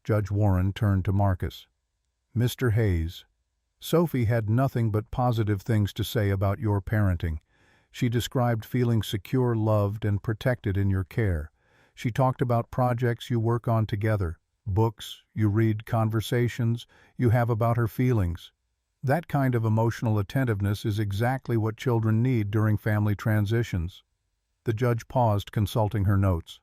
Judge Warren turned to Marcus. "Mr. Hayes, Sophie had nothing but positive things to say about your parenting. She described feeling secure, loved, and protected in your care. She talked about projects you work on together, books you read, conversations you have about her feelings. That kind of emotional attentiveness is exactly what children need during family transitions." The judge paused, consulting her notes.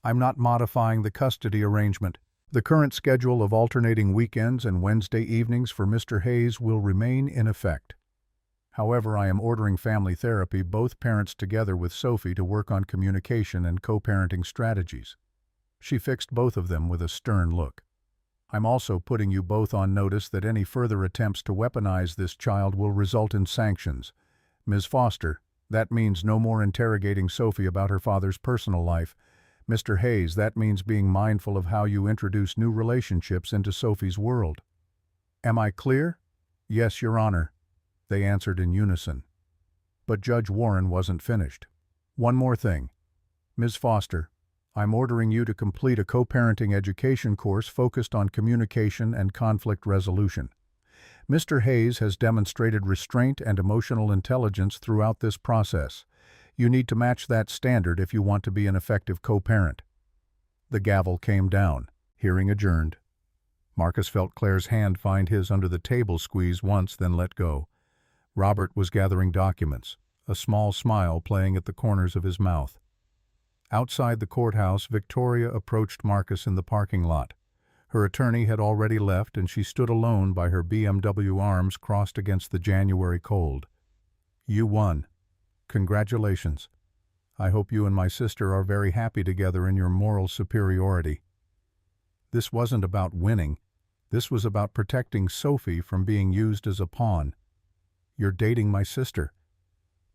"I'm not modifying the custody arrangement. The current schedule of alternating weekends and Wednesday evenings for Mr. Hayes will remain in effect. However, I am ordering family therapy, both parents together with Sophie, to work on communication and co-parenting strategies." She fixed both of them with a stern look. "I'm also putting you both on notice that any further attempts to weaponize this child will result in sanctions. Ms. Foster, that means no more interrogating Sophie about her father's personal life. Mr. Hayes, that means being mindful of how you introduce new relationships into Sophie's world." "Am I clear?" "Yes, Your Honor," they answered in unison. But Judge Warren wasn't finished. "One more thing. Ms. Foster, I'm ordering you to complete a co-parenting education course focused on communication and conflict resolution. Mr. Hayes has demonstrated restraint and emotional intelligence throughout this process. You need to match that standard if you want to be an effective co-parent." The gavel came down. Hearing adjourned. Marcus felt Claire's hand find his under the table, squeeze once, then let go. Robert was gathering documents, a small smile playing at the corners of his mouth. Outside the courthouse, Victoria approached Marcus in the parking lot. Her attorney had already left, and she stood alone by her BMW, arms crossed against the January cold. "You won. Congratulations. I hope you and my sister are very happy together in your moral superiority." This wasn't about winning. This was about protecting Sophie from being used as a pawn. "You're dating my sister.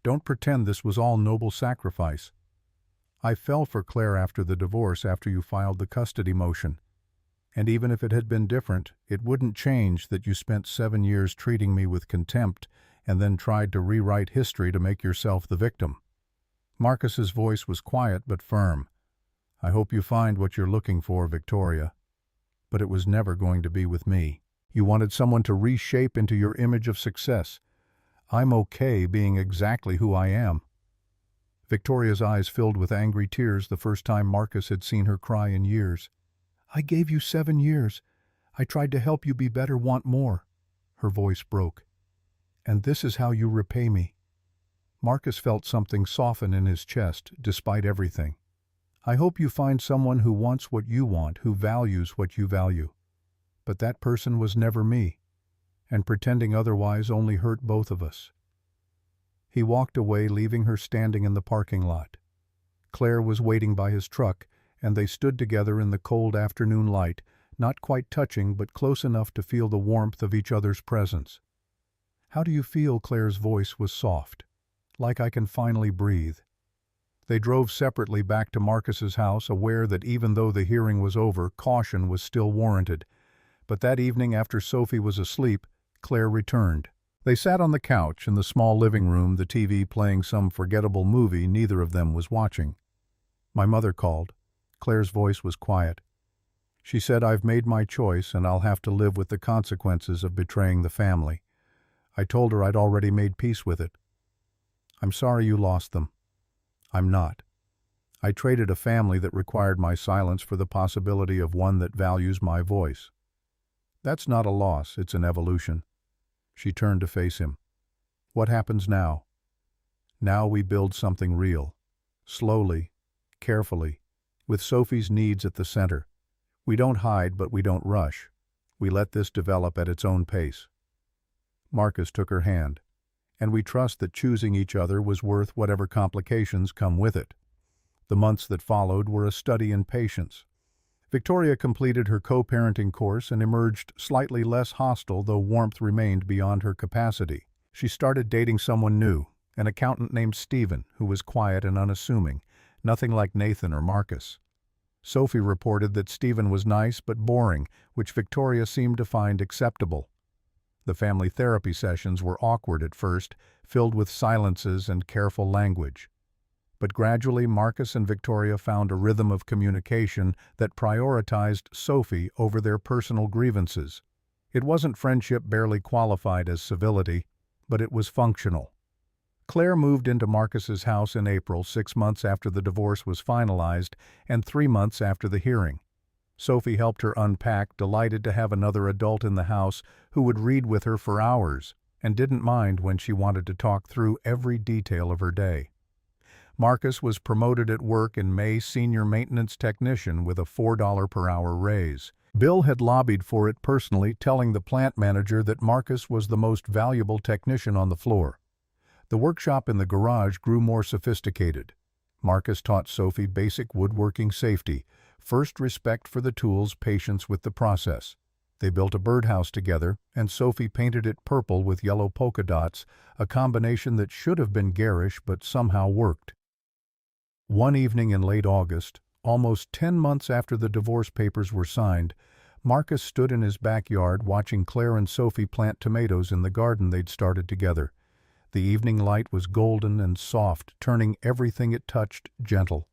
Don't pretend this was all noble sacrifice. I fell for Claire after the divorce, after you filed the custody motion. And even if it had been different, it wouldn't change that you spent 7 years treating me with contempt and then tried to rewrite history to make yourself the victim." Marcus's voice was quiet but firm. "I hope you find what you're looking for, Victoria. But it was never going to be with me. You wanted someone to reshape into your image of success. I'm okay being exactly who I am." Victoria's eyes filled with angry tears, the first time Marcus had seen her cry in years. "I gave you 7 years. I tried to help you be better, want more." Her voice broke. "And this is how you repay me." Marcus felt something soften in his chest, despite everything. "I hope you find someone who wants what you want, who values what you value. But that person was never me, and pretending otherwise only hurt both of us." He walked away, leaving her standing in the parking lot. Claire was waiting by his truck, and they stood together in the cold afternoon light, not quite touching but close enough to feel the warmth of each other's presence. "How do you feel?" Claire's voice was soft. "Like I can finally breathe." They drove separately back to Marcus's house, aware that even though the hearing was over, caution was still warranted. But that evening, after Sophie was asleep, Claire returned. They sat on the couch in the small living room, the TV playing some forgettable movie neither of them was watching. "My mother called." Claire's voice was quiet. "She said, I've made my choice and I'll have to live with the consequences of betraying the family. I told her I'd already made peace with it. I'm sorry you lost them. I'm not. I traded a family that required my silence for the possibility of one that values my voice. That's not a loss, it's an evolution." She turned to face him. "What happens now?" "Now we build something real. Slowly, carefully, with Sophie's needs at the center. We don't hide, but we don't rush. We let this develop at its own pace." Marcus took her hand. "And we trust that choosing each other was worth whatever complications come with it." The months that followed were a study in patience. Victoria completed her co-parenting course and emerged slightly less hostile, though warmth remained beyond her capacity. She started dating someone new, an accountant named Stephen, who was quiet and unassuming, nothing like Nathan or Marcus. Sophie reported that Stephen was nice but boring, which Victoria seemed to find acceptable. The family therapy sessions were awkward at first, filled with silences and careful language. But gradually Marcus and Victoria found a rhythm of communication that prioritized Sophie over their personal grievances. It wasn't friendship barely qualified as civility, but it was functional. Claire moved into Marcus's house in April, 6 months after the divorce was finalized and 3 months after the hearing. Sophie helped her unpack, delighted to have another adult in the house who would read with her for hours and didn't mind when she wanted to talk through every detail of her day. Marcus was promoted at work in May, senior maintenance technician with a $4 per hour raise. Bill had lobbied for it personally, telling the plant manager that Marcus was the most valuable technician on the floor. The workshop in the garage grew more sophisticated. Marcus taught Sophie basic woodworking safety, first respect for the tools, patience with the process. They built a birdhouse together, and Sophie painted it purple with yellow polka dots, a combination that should have been garish but somehow worked. One evening in late August, almost 10 months after the divorce papers were signed, Marcus stood in his backyard watching Claire and Sophie plant tomatoes in the garden they'd started together. The evening light was golden and soft, turning everything it touched gentle.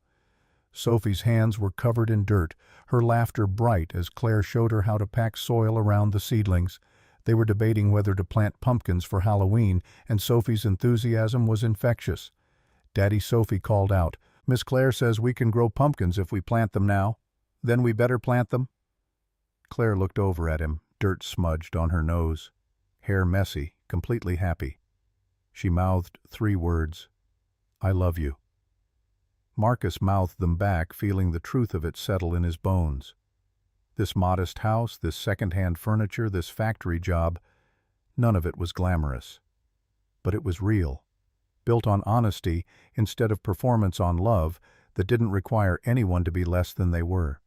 Sophie's hands were covered in dirt, her laughter bright as Claire showed her how to pack soil around the seedlings. They were debating whether to plant pumpkins for Halloween, and Sophie's enthusiasm was infectious. Daddy Sophie called out, "Miss Claire says we can grow pumpkins if we plant them now. Then we better plant them?" Claire looked over at him, dirt smudged on her nose, hair messy, completely happy. She mouthed 3 words, "I love you." Marcus mouthed them back, feeling the truth of it settle in his bones. This modest house, this second-hand furniture, this factory job, none of it was glamorous. But it was real, built on honesty instead of performance on love that didn't require anyone to be less than they were.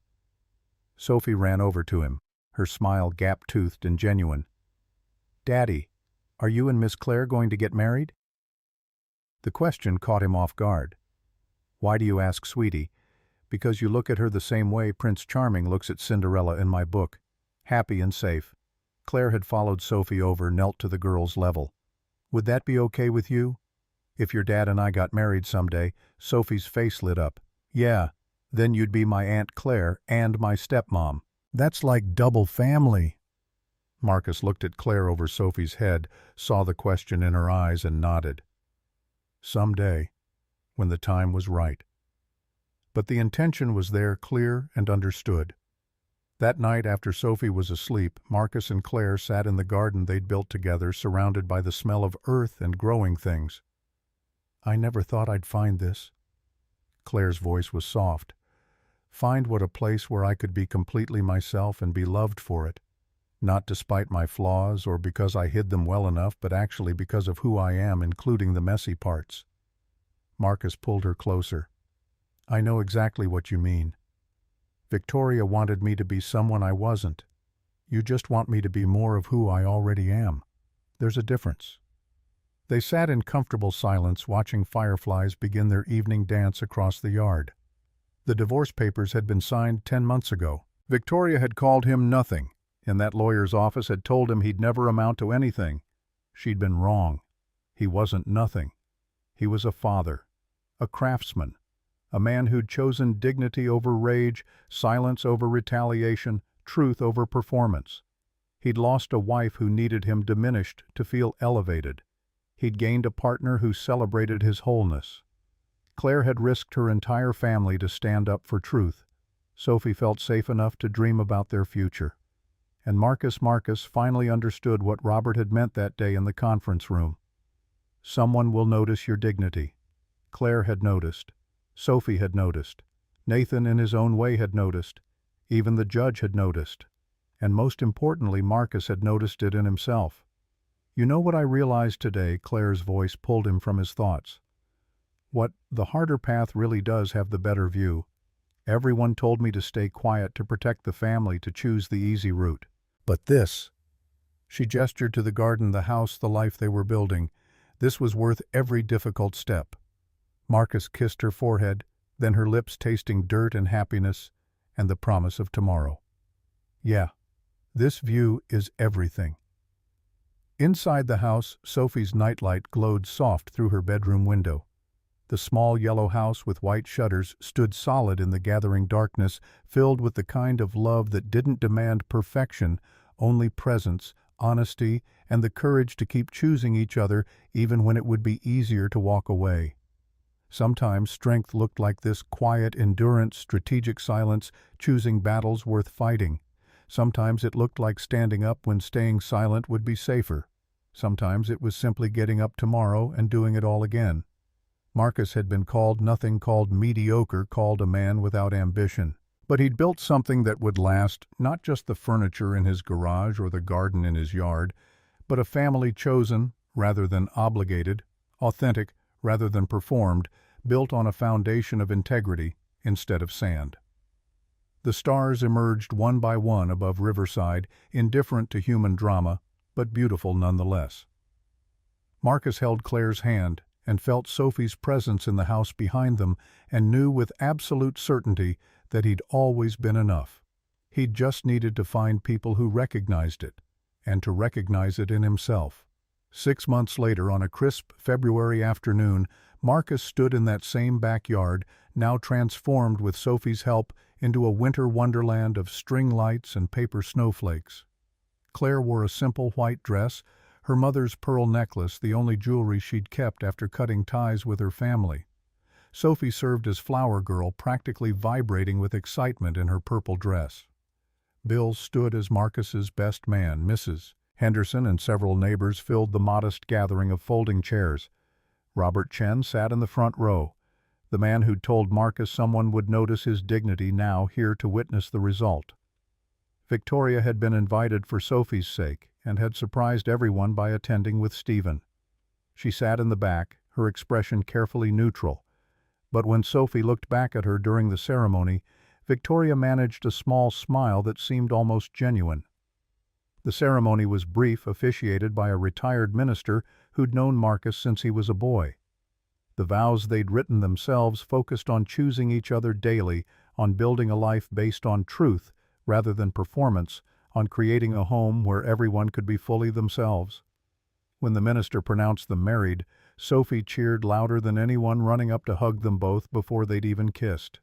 Sophie ran over to him, her smile gap-toothed and genuine. "Daddy, are you and Miss Claire going to get married?" The question caught him off guard. "Why do you ask, sweetie?" "Because you look at her the same way Prince Charming looks at Cinderella in my book. Happy and safe." Claire had followed Sophie over, knelt to the girl's level. "Would that be okay with you? If your dad and I got married someday," Sophie's face lit up. "Yeah, then you'd be my Aunt Claire and my stepmom. That's like double family." Marcus looked at Claire over Sophie's head, saw the question in her eyes and nodded. Someday, when the time was right. But the intention was there, clear and understood. That night, after Sophie was asleep, Marcus and Claire sat in the garden they'd built together, surrounded by the smell of earth and growing things. "I never thought I'd find this." Claire's voice was soft. "Find what a place where I could be completely myself and be loved for it. Not despite my flaws or because I hid them well enough, but actually because of who I am, including the messy parts." Marcus pulled her closer. "I know exactly what you mean. Victoria wanted me to be someone I wasn't. You just want me to be more of who I already am. There's a difference." They sat in comfortable silence, watching fireflies begin their evening dance across the yard. The divorce papers had been signed 10 months ago. Victoria had called him nothing, and that lawyer's office had told him he'd never amount to anything. She'd been wrong. He wasn't nothing. He was a father, a craftsman, a man who'd chosen dignity over rage, silence over retaliation, truth over performance. He'd lost a wife who needed him diminished to feel elevated. He'd gained a partner who celebrated his wholeness. Claire had risked her entire family to stand up for truth. Sophie felt safe enough to dream about their future. And Marcus finally understood what Robert had meant that day in the conference room. Someone will notice your dignity. Claire had noticed. Sophie had noticed. Nathan in his own way had noticed. Even the judge had noticed. And most importantly, Marcus had noticed it in himself. "You know what I realized today?" Claire's voice pulled him from his thoughts. "What, the harder path really does have the better view. Everyone told me to stay quiet, to protect the family, to choose the easy route. But this," she gestured to the garden, the house, the life they were building, "this was worth every difficult step." Marcus kissed her forehead, then her lips tasting dirt and happiness and the promise of tomorrow. "Yeah, this view is everything." Inside the house, Sophie's nightlight glowed soft through her bedroom window. The small yellow house with white shutters stood solid in the gathering darkness, filled with the kind of love that didn't demand perfection, only presence, honesty, and the courage to keep choosing each other even when it would be easier to walk away. Sometimes strength looked like this quiet endurance, strategic silence, choosing battles worth fighting. Sometimes it looked like standing up when staying silent would be safer. Sometimes it was simply getting up tomorrow and doing it all again. Marcus had been called nothing, called mediocre, called a man without ambition. But he'd built something that would last, not just the furniture in his garage or the garden in his yard, but a family chosen rather than obligated, authentic rather than performed, built on a foundation of integrity instead of sand. The stars emerged one by one above Riverside, indifferent to human drama, but beautiful nonetheless. Marcus held Claire's hand and felt Sophie's presence in the house behind them and knew with absolute certainty that he'd always been enough. He'd just needed to find people who recognized it, and to recognize it in himself. 6 months later, on a crisp February afternoon, Marcus stood in that same backyard, now transformed with Sophie's help into a winter wonderland of string lights and paper snowflakes. Claire wore a simple white dress, her mother's pearl necklace the only jewelry she'd kept after cutting ties with her family. Sophie served as flower girl, practically vibrating with excitement in her purple dress. Bill stood as Marcus's best man. Mrs. Henderson and several neighbors filled the modest gathering of folding chairs. Robert Chen sat in the front row, the man who'd told Marcus someone would notice his dignity, now here to witness the result. Victoria had been invited for Sophie's sake and had surprised everyone by attending with Stephen. She sat in the back, her expression carefully neutral. But when Sophie looked back at her during the ceremony, Victoria managed a small smile that seemed almost genuine. The ceremony was brief, officiated by a retired minister who'd known Marcus since he was a boy. The vows they'd written themselves focused on choosing each other daily, on building a life based on truth rather than performance, on creating a home where everyone could be fully themselves. When the minister pronounced them married, Sophie cheered louder than anyone, running up to hug them both before they'd even kissed.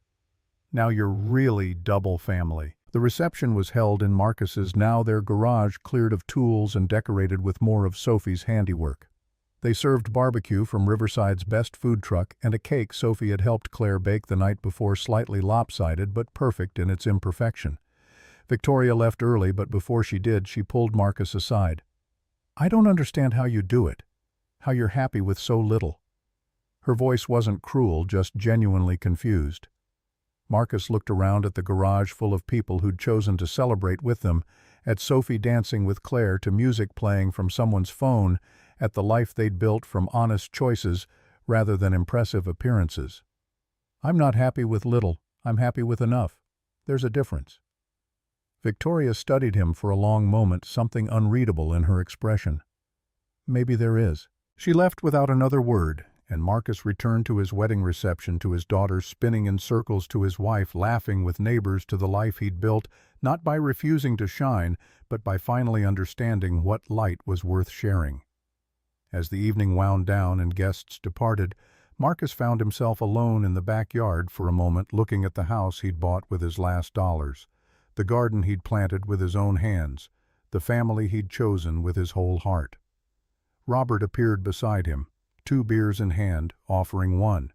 Now you're really double family. The reception was held in Marcus's, now their garage, cleared of tools and decorated with more of Sophie's handiwork. They served barbecue from Riverside's best food truck and a cake Sophie had helped Claire bake the night before, slightly lopsided but perfect in its imperfection. Victoria left early, but before she did, she pulled Marcus aside. "I don't understand how you do it, how you're happy with so little." Her voice wasn't cruel, just genuinely confused. Marcus looked around at the garage full of people who'd chosen to celebrate with them, at Sophie dancing with Claire to music playing from someone's phone, at the life they'd built from honest choices rather than impressive appearances. "I'm not happy with little, I'm happy with enough. There's a difference." Victoria studied him for a long moment, something unreadable in her expression. "Maybe there is." She left without another word, and Marcus returned to his wedding reception, to his daughters spinning in circles, to his wife laughing with neighbors, to the life he'd built, not by refusing to shine, but by finally understanding what light was worth sharing. As the evening wound down and guests departed, Marcus found himself alone in the backyard for a moment, looking at the house he'd bought with his last dollars, the garden he'd planted with his own hands, the family he'd chosen with his whole heart. Robert appeared beside him, 2 beers in hand, offering one.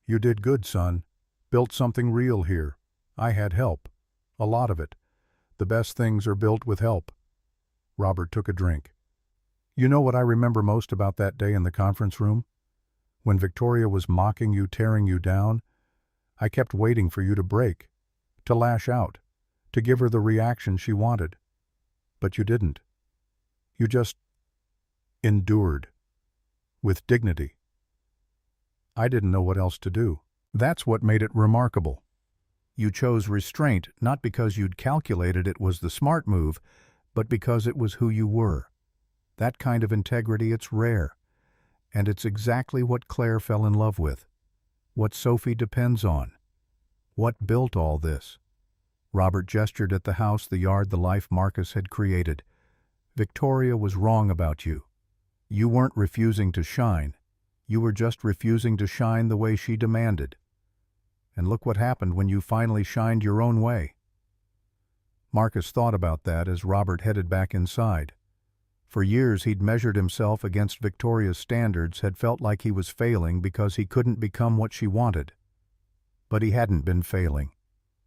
"You did good, son. Built something real here. I had help. A lot of it. The best things are built with help." Robert took a drink. "You know what I remember most about that day in the conference room? When Victoria was mocking you, tearing you down, I kept waiting for you to break, to lash out, to give her the reaction she wanted. But you didn't. You just endured. With dignity. I didn't know what else to do. That's what made it remarkable. You chose restraint not because you'd calculated it was the smart move, but because it was who you were. That kind of integrity, it's rare. And it's exactly what Claire fell in love with. What Sophie depends on. What built all this?" Robert gestured at the house, the yard, the life Marcus had created. "Victoria was wrong about you. You weren't refusing to shine. You were just refusing to shine the way she demanded. And look what happened when you finally shined your own way." Marcus thought about that as Robert headed back inside. For years he'd measured himself against Victoria's standards, had felt like he was failing because he couldn't become what she wanted. But he hadn't been failing.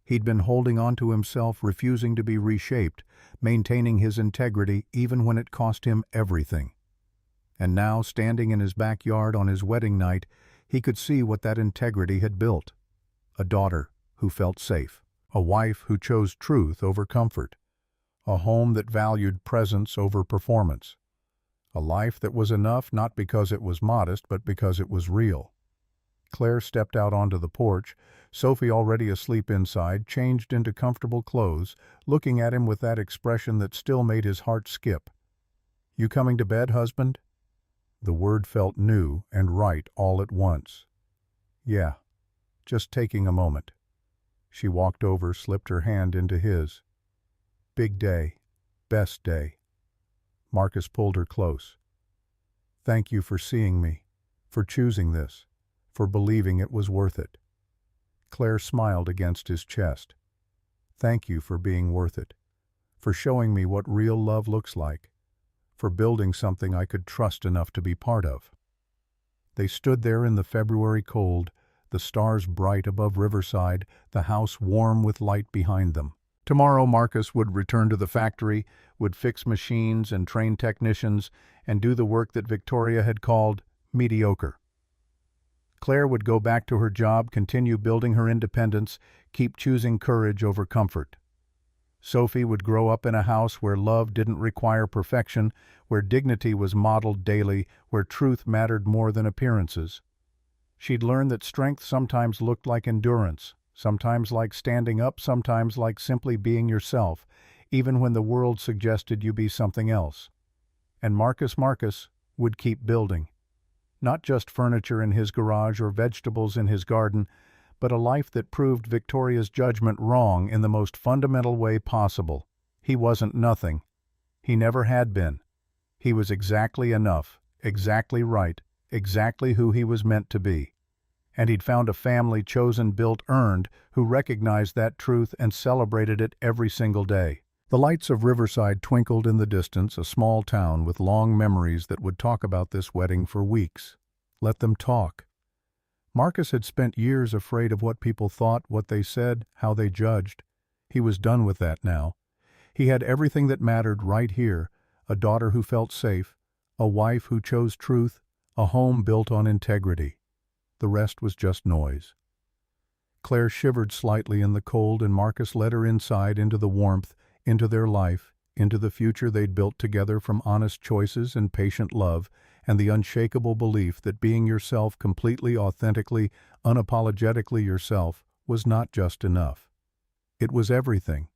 He'd been holding on to himself, refusing to be reshaped, maintaining his integrity even when it cost him everything. And now, standing in his backyard on his wedding night, he could see what that integrity had built. A daughter who felt safe, a wife who chose truth over comfort, a home that valued presence over performance, a life that was enough not because it was modest but because it was real. Claire stepped out onto the porch, Sophie already asleep inside, changed into comfortable clothes, looking at him with that expression that still made his heart skip. "You coming to bed, husband?" The word felt new and right all at once. "Yeah, just taking a moment." She walked over, slipped her hand into his. "Big day. Best day." Marcus pulled her close. "Thank you for seeing me, for choosing this, for believing it was worth it." Claire smiled against his chest. "Thank you for being worth it, for showing me what real love looks like, for building something I could trust enough to be part of." They stood there in the February cold, the stars bright above Riverside, the house warm with light behind them. Tomorrow Marcus would return to the factory, would fix machines and train technicians, and do the work that Victoria had called mediocre. Claire would go back to her job, continue building her independence, keep choosing courage over comfort. Sophie would grow up in a house where love didn't require perfection, where dignity was modeled daily, where truth mattered more than appearances. She'd learn that strength sometimes looked like endurance, sometimes like standing up, sometimes like simply being yourself, even when the world suggested you be something else. And Marcus would keep building. Not just furniture in his garage or vegetables in his garden, but a life that proved Victoria's judgment wrong in the most fundamental way possible. He wasn't nothing. He never had been. He was exactly enough, exactly right, exactly who he was meant to be. And he'd found a family chosen, built, earned, who recognized that truth and celebrated it every single day. The lights of Riverside twinkled in the distance, a small town with long memories that would talk about this wedding for weeks. Let them talk. Marcus had spent years afraid of what people thought, what they said, how they judged. He was done with that now. He had everything that mattered right here, a daughter who felt safe, a wife who chose truth, a home built on integrity. The rest was just noise. Claire shivered slightly in the cold, and Marcus led her inside into the warmth, into their life, into the future they'd built together from honest choices and patient love, and the unshakable belief that being yourself completely, authentically, unapologetically yourself was not just enough. It was everything.